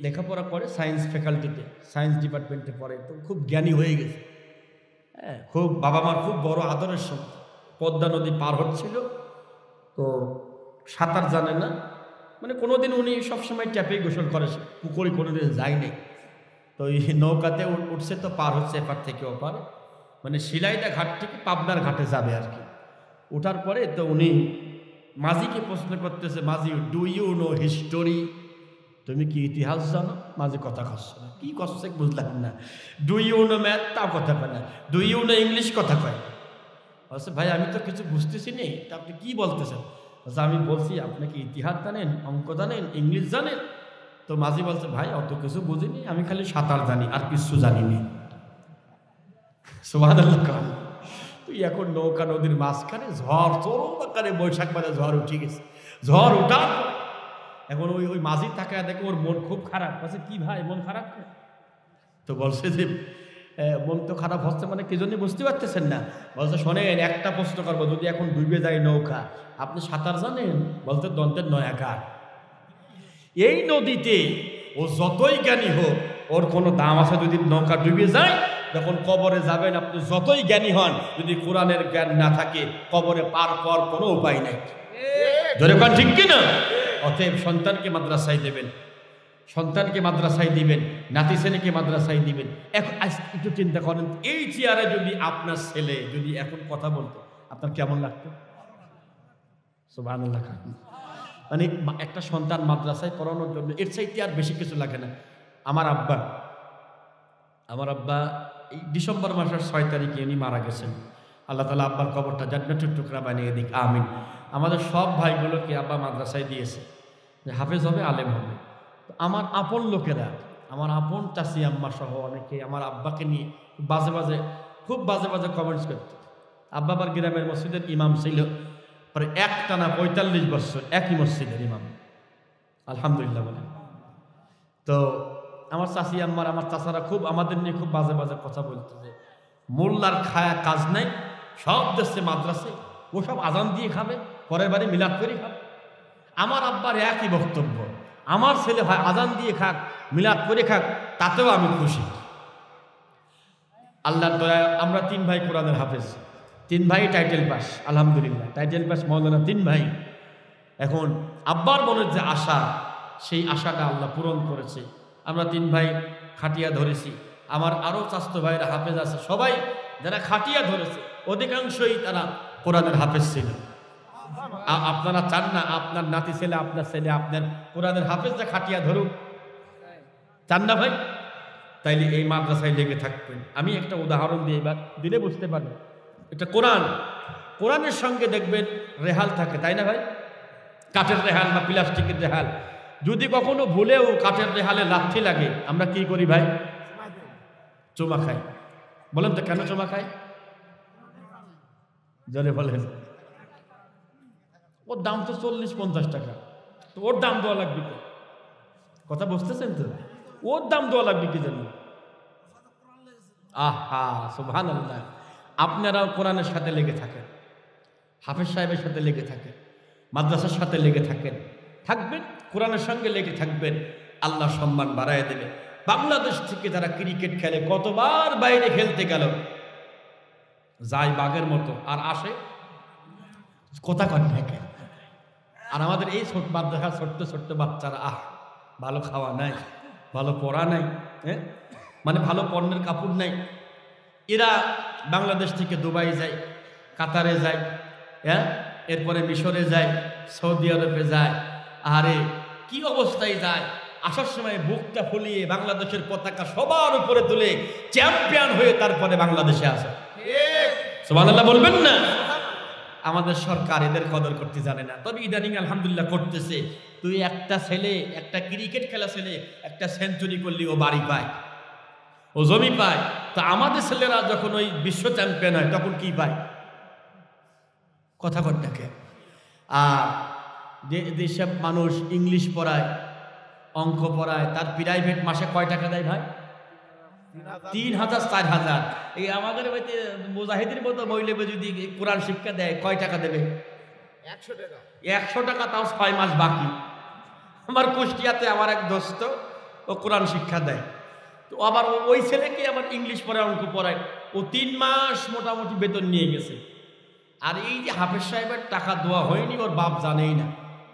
লেখাপড়া করে সায়েন্স ফ্যাকাল্টিতে, সায়েন্স ডিপার্টমেন্টে পড়ে, তো খুব জ্ঞানী হয়ে গেছে। হ্যাঁ, খুব বাবা মার খুব বড় আদরের সন্তান। পদ্মা নদী পার হচ্ছিল, তো সাঁতার জানে না, মানে কোনোদিন উনি সবসময় ট্যাপেই গোসল করে, পুকুরে কোনোদিন যায়নি। তো এই নৌকাতে উঠছে, তো পার হচ্ছে এপার থেকে ওপার, মানে শিলাইদা ঘাট থেকে পাবনার ঘাটে যাবে আর কি। ওঠার পরে তো উনি মাঝিকে প্রশ্ন করতেছে, মাঝি ডু ইউ নো হিস্টোরি, তুমি কি ইতিহাস জানো? মাঝি কথা কচ্ছে না, কি করছে বুঝলাম না। ডু ইউ নো ম্যাথ, তাও কথা কয় না। ডু ইউ নো ইংলিশ, কথা কয় না। বলছে ভাই আমি তো কিছু বুঝতেছি নি, তা আপনি কি বলতেছেন? আমি বলছি আপনি কি ইতিহাস জানেন, অঙ্ক জানেন, ইংলিশ জানেন? তো মাঝি বলছে ভাই অত কিছু বুঝিনি, আমি খালি সাঁতার জানি, আর কিছু জানিনি। সুবহানাল্লাহ। তুই এখন নৌকা নদীর মাঝখানে, ঝড় চরম আকারে, বৈশাখ মাসে ঝড় উঠে গেছে। ঝড় উঠার এখন ওই মাঝি তাকায় দেখে ওর মন খুব খারাপ। বলছে কি ভাই মন খারাপ? তো বলছে যে মন তো খারাপ হচ্ছে, মানে কি জন্য বুঝতে পারতেছেন না? বলছে শোনেন, একটা প্রশ্ন করবো, যদি এখন ডুবে যায় নৌকা, আপনি সাঁতার জানেন? বলতে দন্তের নয়াকার। এই নদীতে ও যতই জ্ঞানী হোক, ওর কোনো দাম আছে? যদি নৌকা ডুবে যায়, যখন কবরে যাবেন, আপনি যতই জ্ঞানী হন, যদি কোরআনের জ্ঞান না থাকে, কবরে পার পাওয়ার কোনো উপায় নাই। ধরে কোন ঠিক কিনা? অতএব সন্তানকে মাদ্রাসায় দেবেন, সন্তানকে মাদ্রাসায় দিবেন, নাতি ছেলেকে মাদ্রাসায় দিবেন। এখন একটু চিন্তা করেন, এই চেয়ারে যদি আপনার ছেলে যদি এখন কথা বলতো, আপনার কেমন লাগতো? সুবহানাল্লাহ। মানে একটা সন্তান মাদ্রাসায় পড়ানোর জন্য এর চাইতে আর বেশি কিছু লাগে না। আমার আব্বা এই ডিসেম্বর মাসের 6 তারিখে উনি মারা গেছেন। আল্লাহ তাআলা আব্বার কবরটা জান্নাতের টুকরা বানিয়ে দিক, আমিন। আমাদের সব ভাইগুলোকে আব্বা মাদ্রাসায় দিয়েছে যে হাফেজ হবে, আলেম হবে। আমার আপন লোকেরা, আমার আপন চাচি আম্মা সহ অনেকে আমার আব্বাকে নিয়ে খুব বাজে বাজে কমেন্টস করত। আব্বা আবার গ্রামের মসজিদের ইমাম ছিল, পরে একটানা 45 বছর একই মসজিদের ইমাম, আলহামদুলিল্লাহ বলেন। তো আমার চাচি আম্মার, আমার চাচারা খুব আমাদের নিয়ে খুব বাজে বাজে কথা বলতো, যে মোল্লার খায়া কাজ নাই, সব দেশে মাদ্রাসে, ও সব আজান দিয়ে খাবে, পরের বাড়ি মিলাদ করে খাবে। আমার আব্বার একই বক্তব্য, আমার ছেলে হয় আজান দিয়ে খাক, মিলাদ করে খাক, তাতেও আমি খুশি। আল্লাহর দয়ায় আমরা 3 ভাই কোরআনের হাফেজ, 3 ভাই টাইটেল পাস, আলহামদুলিল্লাহ টাইটেল পাস মৌলানা 3 ভাই। এখন আব্বার মনের যে আশা, সেই আশাটা আল্লাহ পূরণ করেছে। আমরা 3 ভাই খাটিয়া ধরেছি। আমার আরও চাচাতো ভাইরা হাফেজ আছে। সবাই যারা খাটিয়া ধরেছে অধিকাংশই তারা কোরআনের হাফেজ ছিল। আপনারা চান না আপনার নাতি ছেলে, আপনার ছেলে, আপনার কোরআনের হাফেজরা খাটিয়া ধরুক? চান না ভাই? তাইলে এই মাদ্রাসায় লেগে থাকবেন। আমি একটা উদাহরণ দিয়ে এবার দিলে বুঝতে পারবেন। এটা কোরআনের সঙ্গে দেখবেন রেহাল থাকে, তাই না ভাই? কাঠের রেহাল বা প্লাস্টিকের রেহাল, যদি কখনো ভুলেও কাঠের রেহালে লাথি লাগে, আমরা কি করি ভাই? চুমা খাই। বলেন তো কেন চুমা খাই? জলে বলেন। ওর দাম তো 40-50 টাকা, তো ওর দাম দেওয়া লাগবে কি? কথা বুঝতেছেন তো? ওর দাম দেওয়া লাগবে কি জানি? আহা সুবহানাল্লাহ। আপনারাও কোরআনের সাথে লেগে থাকেন, হাফেজ সাহেবের সাথে লেগে থাকেন, মাদ্রাসার সাথে লেগে থাকবেন, কোরআনের সঙ্গে লেগে থাকবেন, আল্লাহ সম্মান বাড়ায় দেবে। বাংলাদেশ থেকে যারা ক্রিকেট খেলে, কতবার বাইরে খেলতে গেল, যায় বাঘের মতো আর আসে কথা কন থেকে। আর আমাদের এই মাদ্রাসার ছোট্ট ছোট্ট বাচ্চারা, ভালো খাওয়া নাই, ভালো পড়া নাই, হ্যাঁ, মানে ভালো পণ্যের কাপড় নাই। এরা বাংলাদেশ থেকে দুবাই যায়, কাতারে যায়, হ্যাঁ, এরপরে মিশরে যায়, সৌদি আরবে যায়। আরে কি অবস্থায় যায়! আসার সময় বুকটা ফুলিয়ে বাংলাদেশের পতাকা সবার উপরে তুলে চ্যাম্পিয়ন হয়ে তারপরে বাংলাদেশে আসে। সুবহানাল্লাহ বলবেন না? আমাদের সরকার এদের কদর করতে জানে না, তবে ইদানিং আলহামদুলিল্লাহ করতেছে। তুই একটা ছেলে, একটা ক্রিকেট খেলা ছেলে একটা সেঞ্চুরি করলি ও বাড়ি পায়, ও জমি পায়। তো আমাদের ছেলেরা যখন ওই বিশ্ব চ্যাম্পিয়ন হয় তখন কি পায়? কথা দেখে। আর যেসব মানুষ ইংলিশ পড়ায়, অঙ্ক পড়ায়, তার প্রাইভেট মাসে কয় টাকা দেয় ভাই? 3000 4000। এই আমাদের বাড়িতে মুজাহিদের মতো মহিলাকে যদি কোরআন শিক্ষা দেয় কয় টাকা দেবে? 100 টাকা। 100 টাকা, তাও 6 মাস বাকি। আমার কুষ্টিয়াতে আমার এক দোস্ত, ও কোরআন শিক্ষা দেয়। তো আবার ওই ছেলেকে আবার ইংলিশ পড়ায়, অঙ্ক পড়ায়। ও 3 মাস মোটামুটি বেতন নিয়ে গেছে। আর এই যে হাফেজ সাহেবের টাকা দেওয়া হয়নি, ওর বাপ জানেই না।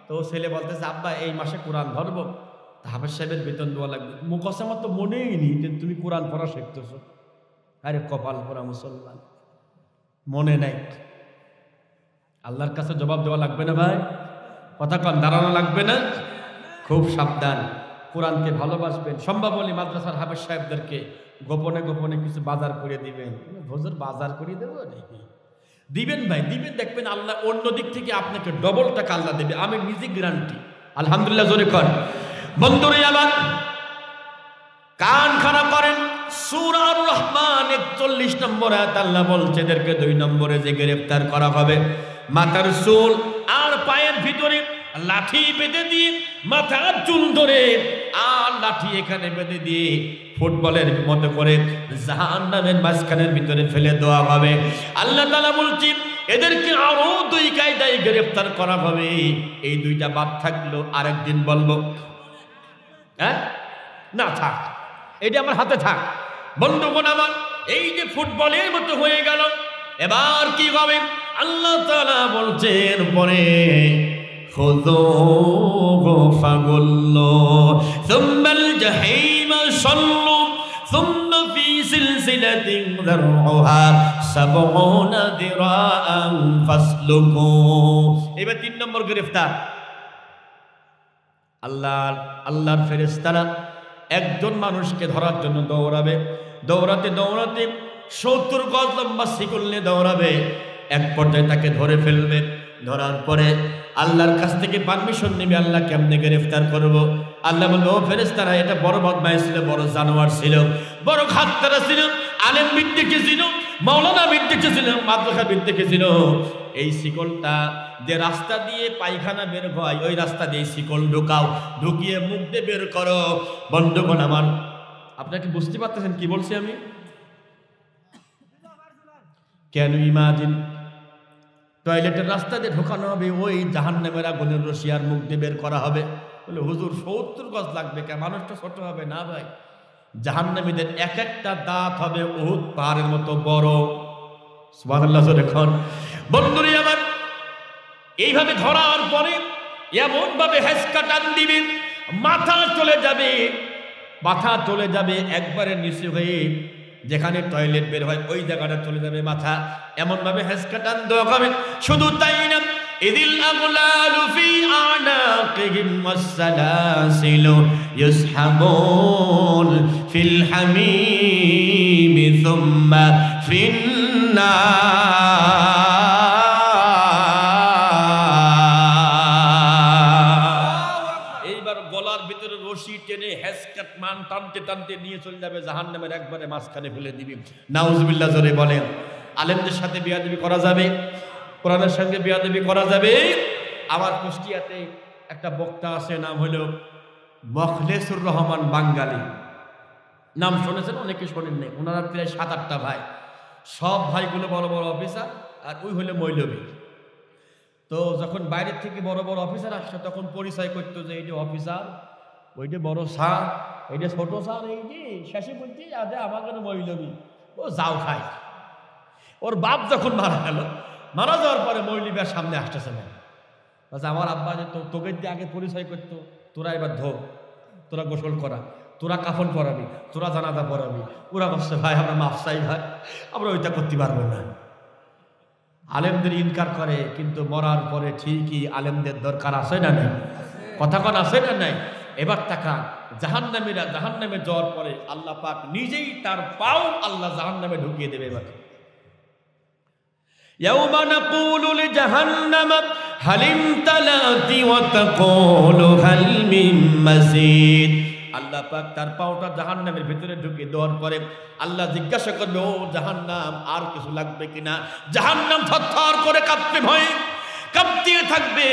তো ছেলে বলতেছে, আব্বা এই মাসে কোরআন ধরবো, হাফেজ সাহেবের বেতন দেওয়া লাগবে। মুখস্থ আমার তো মনেই নেই যে তুমি কোরআন পড়া শিখতেছ। আরে কপাল পড়া মুসলমান, মনে নাই। আল্লাহর কাছে জবাব দেওয়া লাগবে না ভাই? কথা কন, দাঁড়ানো লাগবে না? খুব সাবধান, কোরআনকে ভালোবাসবেন। সম্ভব হলে মাদ্রাসার হাফেজ সাহেবদেরকে গোপনে গোপনে কিছু বাজার করে দিবেন। ভোজের বাজার করে দেবো নাকি? দিবেন ভাই, দিবেন। দেখবেন আল্লাহ অন্য দিক থেকে আপনাকে ডবল টাকা আল্লাহ দেবে, আমি নিজে গ্যারান্টি। আলহামদুলিল্লাহ জোরে কর। বন্ধুরে আমার কান খাড়া করেন, সূরা আর রহমান 41 নম্বর আয়াত আল্লাহ বলছে এদেরকে 2 নম্বরে যে গ্রেফতার করা হবে, মাথার চুল আর পায়ের ভিতরে লাঠি বেঁধে দিয়ে, মাথার চুল ধরে আর লাঠি এখানে বেঁধে দিয়ে ফুটবলের মতো করে জাহান্নামের মাঝখানের ভিতরে ফেলে দেওয়া হবে। আল্লাহ তাআলা বলছেন এদেরকে আরো 2 কায়দায় গ্রেফতার করা হবে। এই 2টা বাদ থাকলো, আরেকদিন বলবো। হ্যাঁ, না থাক, এটা আমার হাতে থাক। বন্ধুগণ আমার, এই যে ফুটবলের মতো হয়ে গেল, এবার কি হবে? আল্লাহ তাআলা বলছেন পরে, খুযূহু ফাগুল্লু সুম্মাল জাহিমা সাল্লু সুম্মা ফি সিলসিলাতিন যারউহা 70 দিরাআন ফাসলুকু। এবার 3 নম্বর গ্রেফতার। আল্লাহর ফেরেশতারা একজন মানুষকে ধরার জন্য দৌড়াবে। দৌড়াতে দৌড়াতে 70 গজ লম্বা শিকল নিয়ে দৌড়াবে। এক পর্যায়ে তাকে ধরে ফেলবে। ধরার পরে আল্লাহর কাছ থেকে পারমিশন নেবে, আল্লাহ কেমনে গ্রেফতার করব? আল্লাহ বলবে, ও ফেরেশতারা, এটা বড় বদমাইশ ছিল, বড় জানোয়ার ছিল, বড় খাত্তারা ছিল, আলেম বিদ্যুকে ছিল, মাওলানা বিদ্যুকে ছিল, মাদ্রাসা বিদ্যুকে ছিল। এই শিকলটা যে রাস্তা দিয়ে পায়খানা বের হয়, ওই রাস্তা দিয়ে শিকল ঢুকাও, ঢুকিয়ে মুখ দিয়ে বের করো। বন্ধুগণ আমার, আপনাকে বুঝতে পারতেছেন কি বলছি আমি? কেন ইমাজিন টয়লেটের রাস্তা দিয়ে ঢোকানো হবে, ওই জাহান্নামের আগুনের রশিয়ার মুখ দিয়ে বের করা হবে। বলে হুজুর 70 গজ লাগবে কে? মানুষটা ছোট হবে না ভাই। জাহান্নামীদের এক একটা দাঁত হবে উহুদ পাহাড়ের মতো বড়। সুবহানাল্লাহ যখন বন্ধুরে আমার, এইভাবে ধরার পরে এমন ভাবে হেঁচকা টান দিবে, মাথা চলে যাবে, মাথা চলে যাবে একবারে নিচে হয়ে, যেখানে টয়লেট বের হয় ওই জায়গাটা চলে যাবে মাথা। এমন ভাবে হেঁচকা টান দেওয়া হবে। শুধু তাই না, ইদিল আগলালু ফি আনাকিহিম ওয়াসসালাসিলু ইউসহাবুন ফিল হামিমি সুম্মা ফিন্নার। এইবার গলার ভিতরে রশি টেনে হেঁচকাট মান টানতে টানতে নিয়ে চলে যাবে জাহান্নামের একবারে মাঝখানে ফেলে দিবি। নাউজুবিল্লাহ জোরে বলেন। আলেমদের সাথে বিয়াদবি করা যাবে? কোরআনের সঙ্গে বিয়াদবি করা যাবে? আমার কুষ্টিয়াতে একটা বক্তা আছে, নাম হলো মখলেসুর রহমান বাঙ্গালী। নাম শুনেছেন, অনেকে শোনেন নাই। ওনারা প্রায় 7-8টা ভাই, সব ভাইগুলো বড় বড় অফিসার, আর ওই হলো মৌলবী। তো যখন বাইরের থেকে বড় বড় অফিসার আসছে, তখন পরিচয় করতো যে এইটা অফিসার, ওইটা বড় স্যার, এইটা ছোট স্যার, এই যে শেষে বলছি আমাদের মৌলবী। ও যাও খাই। ওর বাপ যখন মারা গেল, মারা যাওয়ার পরে মৌলবীর সামনে আসতেছে না। আমার আব্বা যে তোকে দিয়ে আগে পরিচয় করতো, তোরা এবার ধো, তোরা গোসল করা, তোরা কাফন পরাবি, তোরা জানাজা পরাবি। ওরা বসছে, ভাই আমরা মাফ চাই ভাই, আমরা ওইটা করতে পারবো না। আলেমদের ইনকার করে, কিন্তু মরার পরে ঠিকই আলেমদের দরকার আছে না নাই? কথা কন আছে না নাই? এবার টাকা জাহান্নামীরা জাহান্নামে যাওয়ার পরে আল্লাহ পাক নিজেই তার পাও আল্লাহ জাহান্নামে ঢুকিয়ে দেবে। এবার ইয়াউমা নাকুলু লিজাহান্নাম হাল ইমতালাতি ওয়া তাকুলু হাল মিন মাজিদ। আল্লাহ পাক তার পাওটা জাহান্নামের ভিতরে ঢুকে দেওয়ার পরে আল্লাহ জিজ্ঞাসা করবে, ও জাহান্নাম আর কিছু লাগবে কিনা? জাহান্নাম থরথর করে কাঁপতে ভয়ে কাঁপতে থাকবে।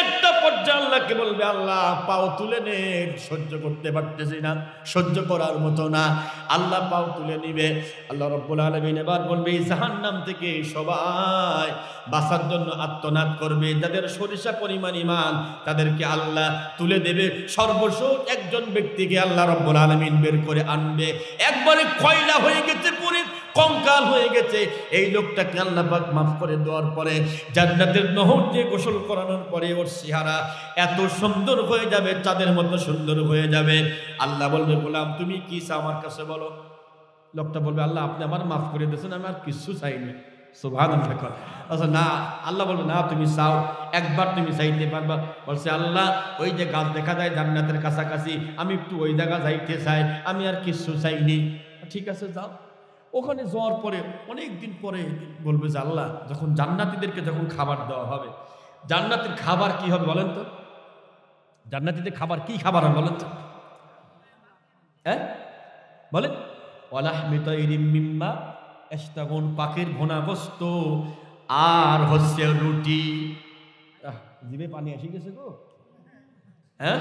একটা পর্যায়ে আল্লাহকে বলবে, আল্লাহ পাও তুলে নে, সহ্য করতে পারতেছি না, সহ্য করার মতো না। আল্লাহ পাও তুলে নিবে। আল্লাহ রাব্বুল আলামিন এবার বলবে, এই জাহান্নাম থেকে সবাই বাঁচার জন্য আত্মনাদ করবে। যাদের সরিষা পরিমাণ ঈমান তাদেরকে আল্লাহ তুলে দেবে। সর্বশেষ একজন ব্যক্তিকে আল্লাহ রাব্বুল আলামিন বের করে আনবে, একবারে কয়লা হয়ে গেছে, পুরো কঙ্কাল হয়ে গেছে। এই লোকটাকে আল্লাহ পাক মাফ করে দেওয়ার পরে জান্নাতের নহর দিয়ে গোসল করানোর পরে ওর চেহারা এত সুন্দর হয়ে যাবে, চাঁদের মতো সুন্দর হয়ে যাবে। আল্লাহ বলবে, গোলাম তুমি কি চাও আমার কাছে বলো। লোকটা বলবে, আল্লাহ আপনি আমার মাফ করে দিয়েছেন, আমি আর কিছু চাইনি। সুবহানাল্লাহ। আচ্ছা না, আল্লাহ বলবে, না তুমি চাও, একবার তুমি চাইতে পারবা। বলছে, আল্লাহ ওই যে গাছ দেখা যায় জান্নাতের কাছাকাছি, আমি একটু ওই জায়গা যাইতে চাই, আমি আর কিছু চাইনি। ঠিক আছে যাও। ওখানে যাওয়ার পরে অনেক দিন পরে বলবে যে, আল্লাহ যখন জান্নাতীদেরকে যখন খাবার দেওয়া হবে, জান্নাতের খাবার কি হবে বলেন তো? জান্নাতীদের খাবার কি খাবার হবে বলেন তো? হ্যাঁ বলেন। ওয়ালাহমি তাইরিম মিম্মা ইশতাগুন, পাখির ভুনা গোশত আর হচ্ছে রুটি। জিভে পানি এসে গেছে গো। হ্যাঁ,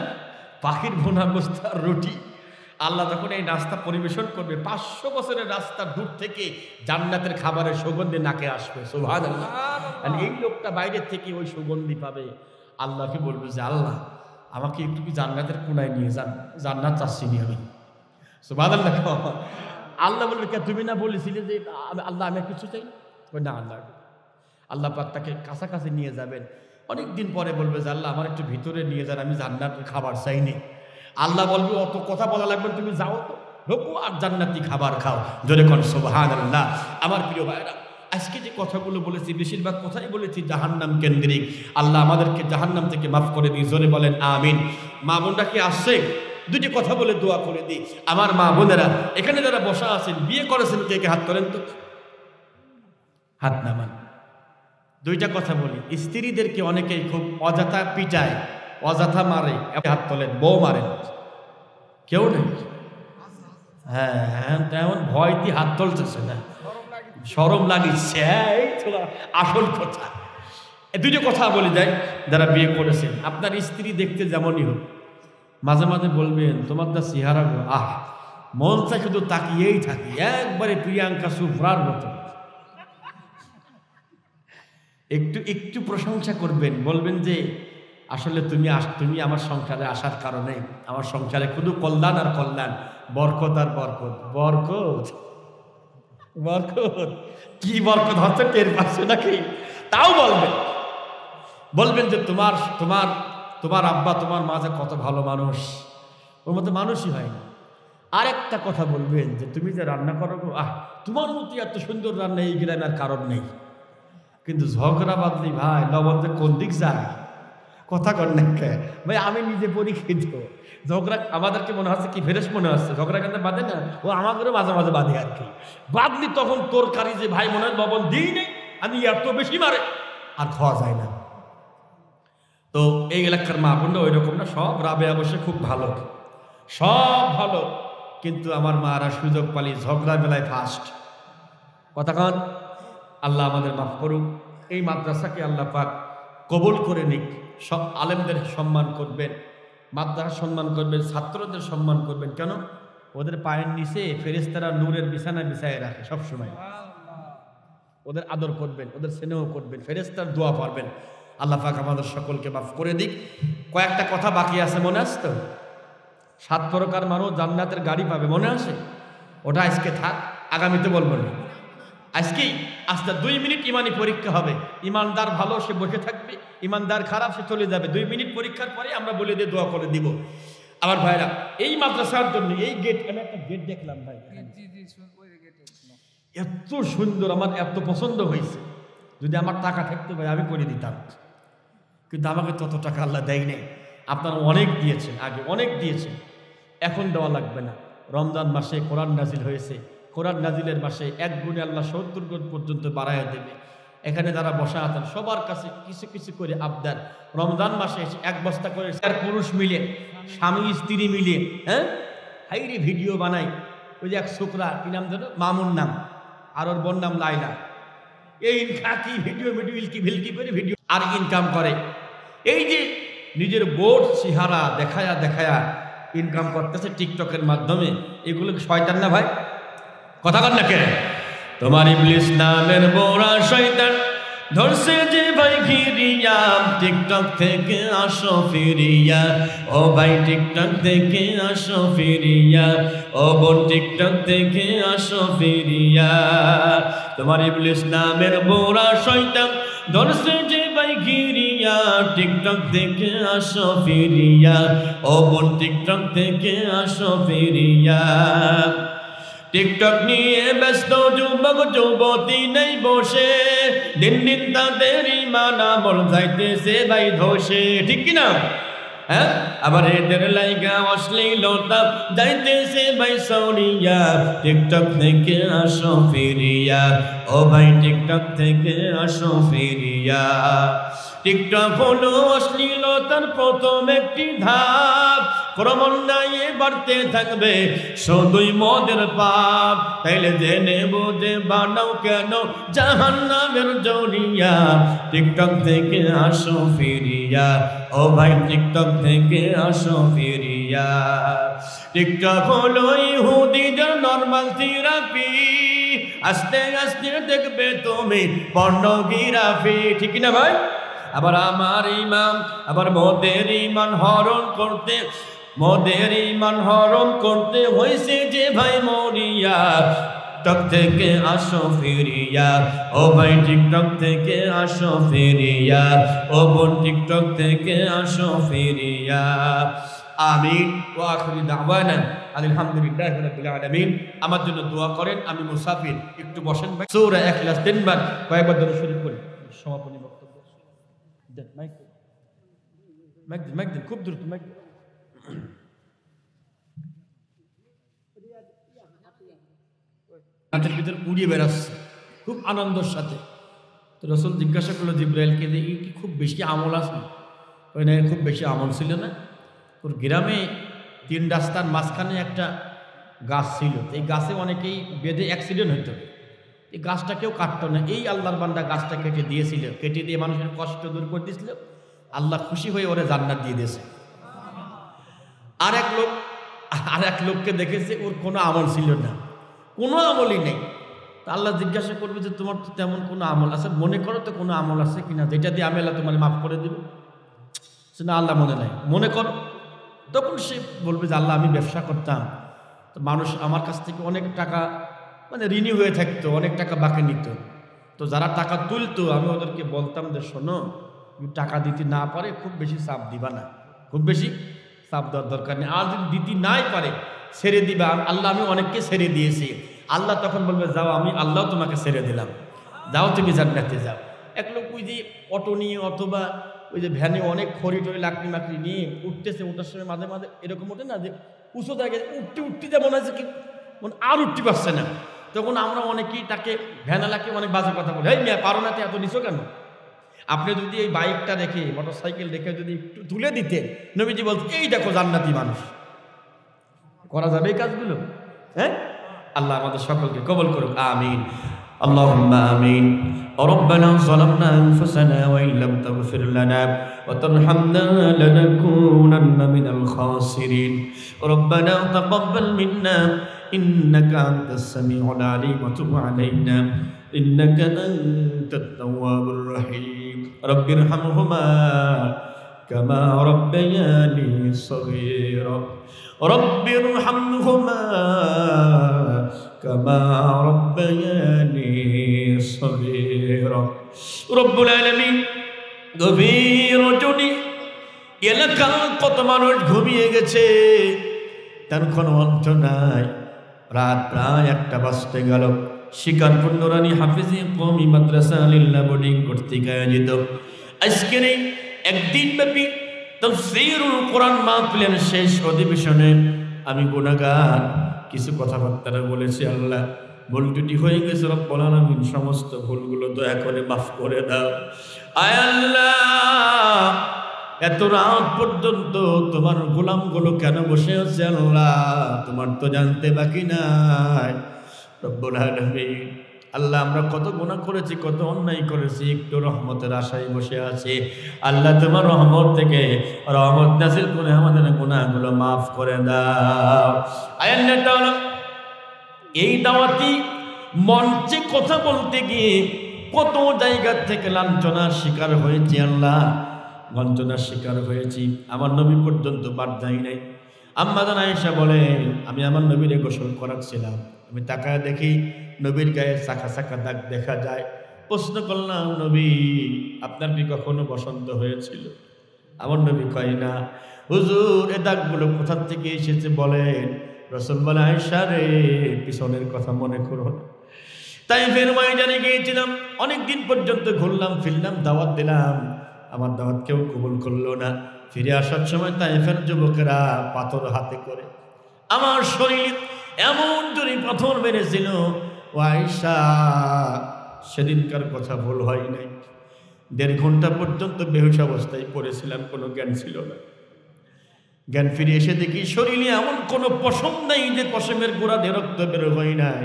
পাখির ভুনা গোশত আর রুটি। আল্লাহ যখন এই নাস্তা পরিবেশন করবে, 500 বছরের রাস্তা দূর থেকে জান্নাতের খাবারের সুগন্ধি নাকে আসবে। সুবহানাল্লাহ। আর এই লোকটা বাইরে থেকে ওই সুগন্ধি পাবে। আল্লাহকে বলবে যে, আল্লাহ আমাকে একটু কি জান্নাতের কোনায় নিয়ে যান, জান্নাত চাচ্ছিনি আমি। সুবহানাল্লাহ। আল্লাহ বলবে, কে তুমি না বলেছিলে যে আল্লাহ আমি কিছু চাই না? আল্লাহ আল্লাহ পাক তাকে কাছাকাছি নিয়ে যাবেন। অনেক দিন পরে বলবে যে, আল্লাহ আমার একটু ভিতরে নিয়ে যান, আমি জান্নাতের খাবার চাইনি। আল্লাহ বলবে, অত কথা বলা লাগবে, তুমি যাও তো, ঢোকো আর জান্নাতি খাবার খাও। জোরে কোন সুবহানাল্লাহ। আমার প্রিয় ভাইরা, আজকে যে কথাগুলো বলেছি বেশিরভাগ কথাই বলেছি জাহান্নাম কেন্দ্রিক। আল্লাহ আমাদেরকে জাহান্নাম থেকে মাফ করে দিই। জোরে বলেন আমিন। মা বোনরা কি আসছে? দুটি কথা বলে দোয়া করে দিই। আমার মা বোনেরা এখানে যারা বসা আছেন, বিয়ে করেছেন, কে কে হাত তোলেন তো? হাত নামান। দুইটা কথা বলি, স্ত্রীদেরকে অনেকেই খুব অযথা পিটায়, অযথা মারে, হাত তোলেন। বউ মারেন কেউ নেই? হ্যাঁ হ্যাঁ, তেমন ভয়টি হাত তুলতেছে না, শরম লাগিচ্ছে। আসল কথা, দুটো কথা বলে যায়। যারা বিয়ে করেছেন, আপনার স্ত্রী দেখতে যেমনই হোক, মাঝে মাঝে বলবেন, তোমার দা চেহারা গো, আহ মন চাই শুধু তাকিয়েই থাকি, একবারে প্রিয়াঙ্কা চোপড়ার মতো। একটু একটু প্রশংসা করবেন, বলবেন যে আসলে তুমি আমার সংসারে আসার কারণে আমার সংসারে শুধু কল্যাণ আর কল্যাণ, বরকত আর বরকত। বরকত বরকত কি বরকত হচ্ছে টের পাচ্ছে নাকি? তাও বলবেন যে তোমার তোমার তোমার আব্বা তোমার মা যে কত ভালো মানুষ, ওর মতো মানুষই হয় না। আর একটা কথা বলবেন যে তুমি যে রান্না করো, আহ তোমার মতো এত সুন্দর রান্না এই গ্রামে আর কারণ নেই। কিন্তু ঝগড়া বাদলি ভাই, লবণ যে কোন দিক যায়, কথা কর না কে ভাই? আমি নিজে পরীক্ষিত। ঝগড়া আমাদেরকে মনে হচ্ছে কি ফেরেশ মনে হচ্ছে, ঝগড়া কেন বাঁধে না, ও আমাদেরও মাঝে মাঝে বাঁধে আর কি। বাদলি তখন তোর কারি যে ভাই মনে হয় লবণ দিই নেই, আমি এত বেশি মারে আর খাওয়া যায় না। তো এই এলাকার মা বোনরা ওই রকম না, সব রাবে অবশ্যই খুব ভালো, সব ভালো। কিন্তু আমার মারা সুযোগ পালি ঝগড়া বেলায় ফার্স্ট। কথা কন। আল্লাহ আমাদের মাফ করুক। এই মাদ্রাসাকে আল্লাহ পাক কবুল করে নিক। সব আলেমদের সম্মান করবেন, মাদ্রাসা সম্মান করবেন, ছাত্রদের সম্মান করবেন। কেন? ওদের পায়ের নিচে ফেরেশতারা নূরের বিছানা বিছায় রাখে সবসময়। ওদের আদর করবেন, ওদের স্নেহ করবেন, ফেরেশতার দোয়া পারবেন। আল্লাহ পাক আমাদের সকলকে মাফ করে দিক। কয়েকটা কথা বাকি আছে, মনে আছে তো? 7 প্রকার মানুষ জান্নাতের গাড়ি পাবে, মনে আছে? ওটা আজকে থাক, আগামীতে বলবো না। আজকেই আজকে 2 মিনিট ইমানি পরীক্ষা হবে। ইমানদার ভালো, সে বসে থাকবে, ইমানদার খারাপ, সে চলে যাবে। 2 মিনিট পরীক্ষার পরে আমরা বলে দিয়ে দোয়া করে দিব। আমার ভাইরা, এই মাদ্রাসার জন্য এই গেট, আমি একটা গেট দেখলাম ভাই, এত সুন্দর, আমার এত পছন্দ হয়েছে। যদি আমার টাকা থাকতো ভাই আমি করে দিতাম, কিন্তু আমাকে তত টাকা আল্লাহ দেয় নাই। আপনারা অনেক দিয়েছেন, আগে অনেক দিয়েছেন, এখন দেওয়া লাগবে না। রমজান মাসে কোরআন নাজিল হয়েছে, কোরআন নাজিলের মাসে 1 গুণে আল্লাহ 70 গুণ পর্যন্ত বাড়াইয়া দেবে। এখানে যারা বসা আছেন সবার কাছে কিছু কিছু করে আবদার, রমজান মাসে এসে 1 বস্তা করে আর পুরুষ মিলে, স্বামী স্ত্রী মিলে, হ্যাঁ হাইরে ভিডিও বানাই। ওই যে এক ছোকরা, কি নাম ধরো, মামুন নাম, আর ওর বোন নাম লাইলা, এই কি ভিডিও ইলকি ভিলকি করে ভিডিও আর ইনকাম করে। এই যে নিজের বোর্ড চেহারা দেখায়া দেখায়া ইনকাম করতেছে টিকটকের মাধ্যমে, এগুলো শয়তান না ভাই? কথা বল না কে? তোমার ইবলিস নামের বোরা শয়তান ধরছে যে ভাই ঘিরিয়া, টিকটক থেকে আসো ফিরিয়া, ও ভাই টিকটক থেকে আসো ফিরিয়া, ও বোন টিকটক থেকে আসো ফিরিয়া। তোমার ইবলিস নামের বোরা শয়তান ধরছে যে ভাই ঘিরিয়া, টিকটক থেকে আসো ফিরিয়া, ও বোন টিকটক থেকে আসো ফিরিয়া। টিকটক নিয়ে ব্যস্ত যুবক যুবতী নেই বসে, দিন দিন তাদের ঈমান আমল যাইতেছে ভাই ধসে, ঠিক কিনা? হ্যাঁ, আবার এদের লাইগা অশ্লীলতা যাইতেছে ভাই সরিয়া, টিকটক থেকে আসো ফিরিয়া, ও ভাই টিকটক থেকে আসো ফিরিয়া। টিকটক হলো অশ্লীলতার প্রথম একটি ধাপ, ক্রমান্বয়ে বাড়তে থাকবে শুধুই মদের পাপ। তাইলে জেনে বুঝে বানাও কেন জাহান্নামের জরিয়া, টিকটক থেকে আসো ফিরিয়া, ও ভাই টিকটক থেকে আসো ফিরিয়া। টিকটক হলো ইহুদিদের নরমাল থেরাপি, আস্তে আস্তে দেখবে তুমি পর্নোগ্রাফি, ঠিক না ভাই? আবার আমার ইমাম, আবার মদের ঈমান হরণ করতে, মদের ঈমান হরণ করতে হয়েছে যে ভাই মরিয়া, টিকটক থেকে আসো ফিরিয়া, ও ভাই টিকটক থেকে আসো ফিরিয়া, ও বোন টিকটক থেকে আসো ফিরিয়া। আমিন ওয়া আখিরু দাওয়ানা আলহামদুলিল্লাহি রাব্বিল আলামিন। আমার জন্য দোয়া করেন, আমি মুসাফির, একটু বসেন ভাই। সূরা ইখলাস 3 বার কয়েকবার দরুদ শরীফ করি। সমাপনী বক্তব্য দেন, মাইক দেন, খুব দ্রুত মাইক দেন। হাতের ভিতরে উড়িয়ে বেড়াচ্ছে খুব আনন্দের সাথে। তো রাসূল জিজ্ঞাসা করলো জিবরাইলকে যে কি খুব বেশি আমল আছে? ওই না, খুব বেশি আমল ছিল না। তোর গ্রামে 3 রাস্তার মাঝখানে একটা গাছ ছিল, এই গাছে অনেকেই বেঁধে অ্যাক্সিডেন্ট হতো, এই গাছটা কেউ কাটতো না। এই আল্লাহর বান্দা গাছটা কেটে দিয়েছিল, কেটে দিয়ে মানুষের কষ্ট দূর করে দিয়েছিল। আল্লাহ খুশি হয়ে ওরে জান্নাত দিয়ে দিয়েছে। আর এক লোককে দেখেছে ওর কোনো আমল ছিল না, কোনো আমলই নেই। তা আল্লাহ জিজ্ঞাসা করবে যে তোমার তো তেমন কোনো আমল আছে, মনে করো তো কোনো আমল আছে কিনা যেটা দিয়ে আমি আল্লাহ তোমার মাফ করে দেব। না, আল্লাহ মনে নাই, মনে করো। তখন সে বলবে যে আল্লাহ আমি ব্যবসা করতাম, তো মানুষ আমার কাছ থেকে অনেক টাকা মানে ঋণী হয়ে থাকতো, অনেক টাকা বাকি নিত। তো যারা টাকা তুলতো আমি ওদেরকে বলতাম যে শোনো, টাকা দিতে না পারে খুব বেশি চাপ দিবা না, খুব বেশি চাপ দেওয়ার দরকার নেই। আর যদি দিতে নাই পারে ছেড়ে দিবা, আল্লাহ আমি অনেককে ছেড়ে দিয়েছি। আল্লাহ তখন বলবে যাও, আমি আল্লাহ তোমাকে ছেড়ে দিলাম, যাও তুমি জান্নাতে যাও। এক লোক ওই যে অটো নিয়ে অথবা ওই যে ভ্যানে অনেক খড়ি টড়ি লাকড়ি মাকড়ি নিয়ে উঠতেছে, ওঠার সময় মাঝে মাঝে এরকম ওঠে না যে উঁচু জায়গায় উঠতে যেমন আছে কি আর উঠতে পারছে না। তখন আমরা অনেকেই তাকে ভ্যানালাকে অনেক বাজে কথা বলি, এই মেয়ে পারো না এত নিচো কেন? আপনি যদি এই বাইকটা দেখে, মোটর সাইকেল দেখে যদি একটু তুলে দিতেন, নবীজি বলতেন এই দেখো জান্নাতি মানুষ। করা যাবে এই কাজগুলো? হ্যাঁ, আল্লাহ আমাদের সকলকে কবুল করুক, আমিন। আল্লাহুম্মা আমিন। ربنا ظلمنا أنفسنا وإن لم تغفر لنا وترحمنا لنكونن من الخاسرين ربنا تقبل منا إنك أنت السميع العليم وتب علينا إنك أنت التواب الرحيم رب ارحمهما كما ربياني صغيرا رب ارحمهما كما ربياني صغيرا رب العالمين গভীর রজনী এলাকার কত মানুষ ঘুমিয়ে গেছে, তার কোনো অন্ত নাই। রাত প্রায় 1টা বাজতে গেল। শিকারপুর নুরানি হাফিজি কওমি মাদ্রাসা লিল্লাহ বোর্ডিং কর্তৃক আয়োজিত আজকের এই একদিন ব্যাপী তাফসীরুল কোরআন মাহফিলের শেষ অধিবেশনে আমি গুনাহগার কিছু কথাবার্তা বলেছি। আল্লাহ ভুল ত্রুটি হয়ে গেছে রব্বুল আলামিন, সমস্ত ভুলগুলো দয়া করে মাফ করে দাও। আয় আল্লাহ, এত রাত পর্যন্ত তোমার গোলামগুলো কেন বসে আছে আল্লাহ, তোমার তো জানতে বাকি নাই রব্বুল আলামিন। আল্লাহ, আমরা কত গুনাহ করেছি, কত অন্যায় করেছি, একটু রহমতের আশায় বসে আছি। আল্লাহ, তোমার রহমত থেকে রহমত নাযিল করে আমাদের গুনাহগুলো মাফ করে দাও। আয় আল্লাহ তাআলা, এই দাওয়াতি মঞ্চে কথা বলতে গিয়ে কত জায়গা থেকে লাঞ্ছনার শিকার হয়েছি আল্লাহ, লাঞ্ছনার শিকার হয়েছি। আমার নবী পর্যন্ত বাদ যাই নাই। আম্মা জান আয়েশা বলেন, আমি আমার নবীরে গোসল করাচ্ছিলাম, আমি তাকায় দেখি নবীর গায়ে চাকা চাকা দাগ দেখা যায়। প্রশ্ন করলাম, নবী আপনার কি কখনো বসন্ত হয়েছিল? আমার নবী কয় না। হুজুর, এ দাগগুলো কোথা থেকে এসেছে বলেন? রাসূল বলে, আয়েশা রে, পিছনের কথা মনে করো। তাই ফের ময়দানে গিয়েছিলাম, অনেকদিন পর্যন্ত ঘুরলাম ফিরলাম, দাওয়াত দিলাম, আমার দাওয়াত কেউ কবুল করলো না। ফিরে আসার সময় তায়েফের যুবকেরা পাথর হাতে করে আমার শরীর এমন জোরে পাথর মেরেছিল, ও আয়েশা, সেদিনকার কথা ভুল হয় নাই। 1.5 ঘন্টা পর্যন্ত বেহুশ অবস্থায় পড়েছিলাম, কোনো জ্ঞান ছিল না। জ্ঞান ফিরে এসে দেখি শরীরে এমন কোনো পশম নাই যে পশমের গোড়া দিয়ে রক্ত বের হয় নাই।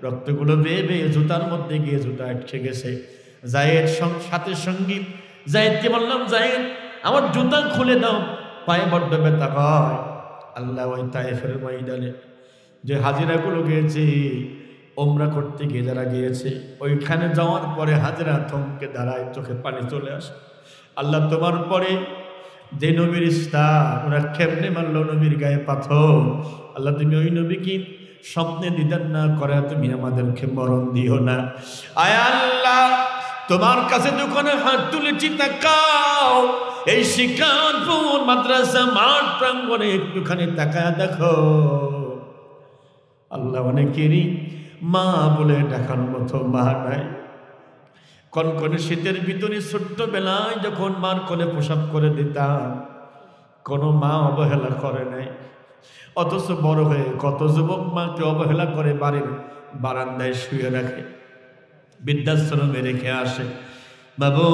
রক্তগুলো বেয়ে বেয়ে জুতার মধ্যে গিয়ে জুতা আটকে গেছে। জায়েদ সাথে সঙ্গী জায়েদকে বললাম, জায়েদ আমার জুতা খুলে দাও, পায়ে বড্ড ব্যথা হয়। আল্লাহ, ওই তায়েফের ময়দানে যে হাজিরাগুলো গিয়েছে ওমরা করতে গিয়ে যারা গিয়েছে, ওইখানে যাওয়ার পরে হাজিরা থমকে দাঁড়ায়, চোখে পানি চলে আসে। আল্লাহ, তোমার পরে যে নবীর স্টার, ওরা কেমনে মারলো নবীর গায়ে পাথর। আল্লাহ, তুমি ওই নবীকে স্বপ্নে দিদার না করে তুমি আমাদেরকে মরণ দিও না। আয় আল্লাহ, তোমার কাছে যখন হাত তুলেছি তাকাও, এই শিকারপুর মাদ্রাসা মাঠ প্রাঙ্গণে একটুখানি তাকায় দেখো। আল্লাহ, অনেকেরই মা বলে ডাকার মতো মা নাই। কনকনে শীতের ভিতরে ছোট্টবেলায় যখন মার কোলে প্রসাব করে দিতাম, কোনো মা অবহেলা করে নাই। অথচ বড় হয়ে কত যুবক মাকে অবহেলা করে বাড়ির বারান্দায় শুয়ে রাখে, বৃদ্ধাশ্রমে রেখে আসে। বাবু,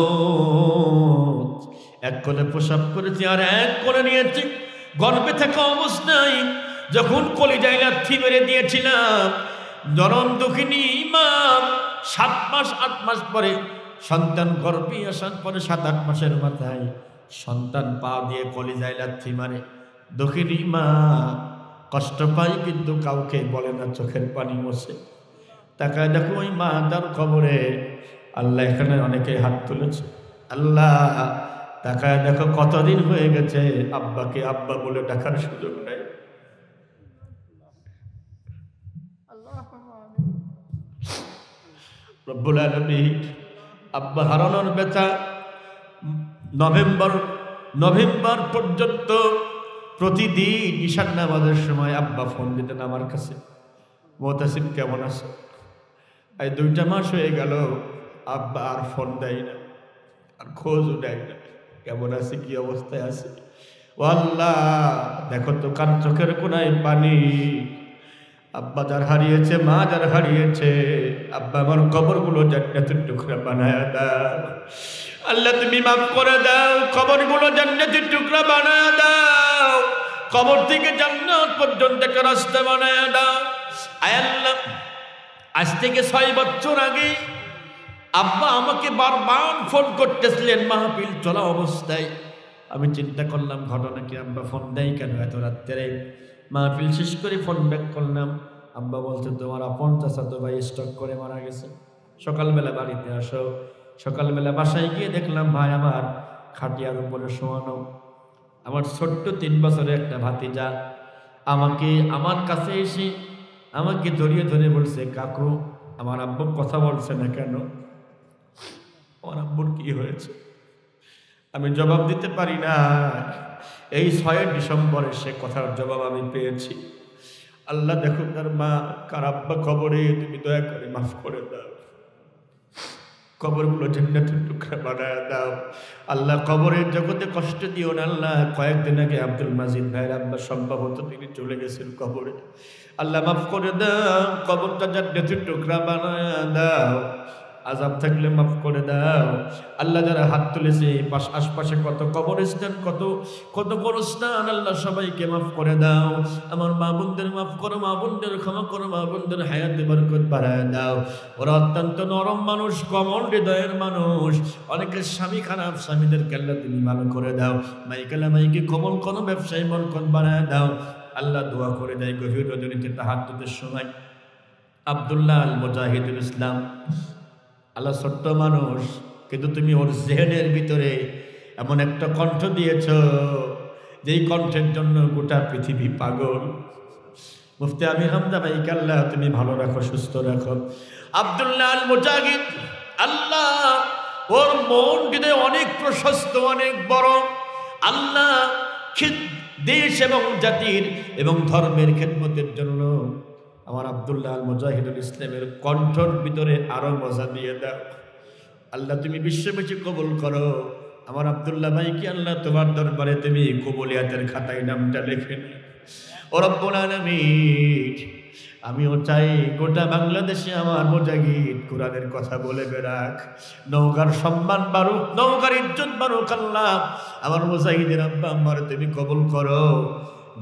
এক কোলে প্রসাব করেছি আর এক কোলে নিয়েছি। গর্ভে থাকা অবস্থায় যখন কলিজায় লাথি মেরে দিয়েছিলাম, জনম দুঃখিনী মা 7 মাস 8 মাস পরে সন্তান গর্ভে আসার পরে 7-8 মাসের মাথায় সন্তান পা দিয়ে কলিজায় লাথি মারে। দুঃখিনী মা কষ্ট পায় কিন্তু কাউকে বলে না, চোখের পানি মোছে। তাকায় দেখো ওই মা তার খবরে। আল্লাহ, এখানে অনেকে হাত তুলেছে। আল্লাহ, তাকায় দেখো কতদিন হয়ে গেছে আব্বাকে আব্বা বলে ডাকার সুযোগ নেই। রব্বুল আলামিন, আব্বা হারানোর ব্যথা নভেম্বর পর্যন্ত প্রতিদিন ঈশান নামাজের সময় আব্বা ফোন দিতেন আমার কাছে, মুতাসিম কেমন আছে? এই 2টা মাস হয়ে গেল আব্বা আর ফোন দেয় না, আর খোঁজও দেয় না, কেমন আছে, কি অবস্থায় আছে। ও আল্লাহ, দেখো তো কার চোখের কোনায় পানি। আব্বা যার হারিয়েছে, মা যার হারিয়েছে, আব্বা আমার কবরগুলো জান্নাতের টুকরা বানায় দাও। আল্লাহ, তুমি মাফ করে দাও, কবরগুলো জান্নাতের টুকরা বানায় দাও, কবর থেকে জান্নাত পর্যন্ত একটা রাস্তা বানায় দাও। আয় আল্লাহ, আজ থেকে 6 বছর আগে আব্বা আমাকে বারবার ফোন করতেছিলেন মাহফিল চলা অবস্থায়। আমি চিন্তা করলাম ঘটনা কি, আব্বা ফোন দেয় কেন এত রাত্রে? মাহফিল শেষ করে ফোন ব্যাক করলাম, আব্বা বলছে তোমার আপন চাচাতো ভাই স্ট্রোক করে মারা গেছে, সকালবেলা বাড়িতে আসো। সকালবেলা বাসায় গিয়ে দেখলাম ভাই আমার খাটিয়ার উপরে শোয়ানো। আমার ছোট্ট 3 বছরের একটা ভাতিজা আমাকে আমার কাছে এসে আমাকে জড়িয়ে ধরে বলছে, কাকু আমার আব্বু কথা বলছে না কেন? আমার আব্বুর কি হয়েছে? আমি জবাব দিতে পারি না। এই 6 ডিসেম্বরে সে কথার জবাব আমি পেয়েছি। আল্লাহ, দেখো তার মা কার আব্বা খবরে, তুমি দয়া করে মাফ করে দাও। কবরগুলো জান্নাতের টুকরা বানায় দাও আল্লাহ। কবরের জগতে কষ্ট দিও না আল্লাহ। কয়েকদিন আগে আব্দুল মাজিদ ভাইয়ের আব্বা সম্ভবত তিনি চলে গেছেন কবরে, আল্লাহ মাফ করে দাও, কবরটা জান্নাতের টুকরা বানায় দাও, আযাব থাকলে মাফ করে দাও আল্লাহ। যারা হাত তুলেছে আশপাশে কত কবরস্থান, কত কত কবরস্থান, আল্লাহ সবাইকে মাফ করে দাও। আমার মা বোনদের মাফ করো, মা বোনদের ক্ষমা করো, মা বোনদের হায়াতে বরকত বাড়ায় দাও। ওরা অত্যন্ত নরম মানুষ, কোমল হৃদয়ের মানুষ, অনেকের স্বামী খারাপ, স্বামীদেরকে আল্লাহ তুমি ভালো করে দাও। মাইকেলা মাইকে কোমল কোনো ব্যবসায়ী বরকত বাড়ায় দাও আল্লাহ। দোয়া করে দেয় গভীর রজনীতে তাহাজ্জুদের সময় আব্দুল্লাহ আল মুজাহিদুল ইসলাম, আল্লাহ ছোট্ট মানুষ, কিন্তু তুমি ওর জেহেনের ভিতরে এমন একটা কণ্ঠ দিয়েছ যেই কণ্ঠের জন্য গোটা পৃথিবী পাগল। মুফতি আমির হামজা ভাইকে আল্লাহ তুমি ভালো রাখো, সুস্থ রাখো। আব্দুল্লাহ আল মুজাহিদ, আল্লাহ ওর মন হৃদয় অনেক প্রশস্ত, অনেক বড়। আল্লাহ দেশ এবং জাতির এবং ধর্মের খেদমতের জন্য আমার আব্দুল্লাহ আল মুজাহিদুল ইসলামের কণ্ঠর ভিতরে আরো মজা দিয়ে দাও আল্লাহ। তুমি বিশ্ববেশী কবুল করো আমার আব্দুল্লাহ ভাইকে আল্লাহ। তোমার দরবারে তুমি কবুলিয়াতের খাতায় নামটা লেখে না ও রব্বুল আলামিন। আমিও চাই গোটা বাংলাদেশে আমার মুজাহিদ কোরআনের কথা বলে বেড়াক, নওগাঁর সম্মান বাড়ুক, নওগাঁর ইজ্জত বাড়ুক আল্লাহ। আমার মুজাহিদের আব্বা আম্মার তুমি কবুল করো।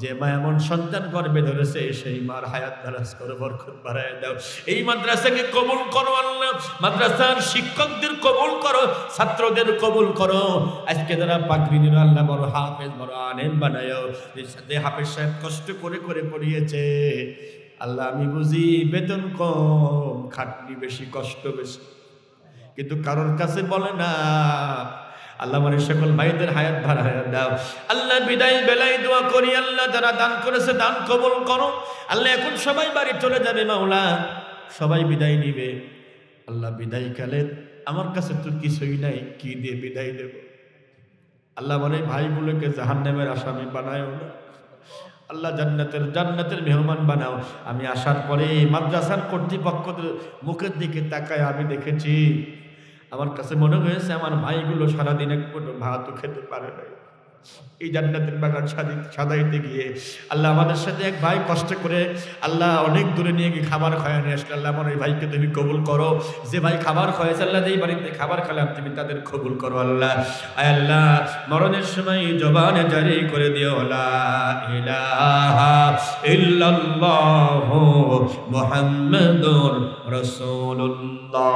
যে মা এমন সন্তান গর্ভে ধরেছে সেই মার হায়াত দারাজ করো, বরকত বাড়ায় দাও। এই মাদ্রাসাকে কবুল করো আল্লাহ, মাদ্রাসার শিক্ষকদের কবুল করো, ছাত্রদের কবুল করো। আজকে যারা পাগড়ি দিল আল্লাহ বড় হাফেজ, বড় আলেম বানায়। যে হাফেজ সাহেব কষ্ট করে করে পড়িয়েছে আল্লাহ, আমি বুঝি বেতন কম, খাটনি বেশি, কষ্ট বেশি, কিন্তু কারোর কাছে বলে না। আল্লাহ মানে সকল ভাইদের হায়াত বাড়ায়া দাও আল্লাহ। বিদায় বেলায় দোয়া করি আল্লাহ, যারা দান করেছে দান কবুল করো আল্লাহ। এখন সবাই বাড়ি চলে যাবে মাওলা, সবাই বিদায় নিবে আল্লাহ। বিদায় কালে আমার কাছে তো কিছুই নাই, কি দিয়ে বিদায় দেব আল্লাহ। মানে ভাইগুলোকে জাহান্নামের আসামি বানায়ও না আল্লাহ, জান্নাতের মেহমান বানাও। আমি আসার পরে মাদ্রাসার কর্তৃপক্ষদের মুখের দিকে তাকায় আমি দেখেছি, আমার কাছে মনে হয়েছে আমার ভাইগুলো সারাদিন এক ফোঁটা ভাতও খেতে পারে না। এই জান্নাতের বাগান সাজাইতে গিয়ে আল্লাহ আমাদের সাথে এক ভাই কষ্ট করে আল্লাহ অনেক দূরে নিয়ে গিয়ে খাবার খাওয়া নিয়ে আসলে আল্লাহ আমার ওই ভাইকে তুমি কবুল করো। যে ভাই খাবার খাওয়াইছে আল্লাহ, যেই বাড়িতে খাবার খেলাম তুমি তাদের কবুল করো আল্লাহ। আল্লাহ মরণের সময় জবানে জারি করে দিও লা ইলাহা ইল্লাল্লাহু মুহাম্মাদুর রাসূলুল্লাহ।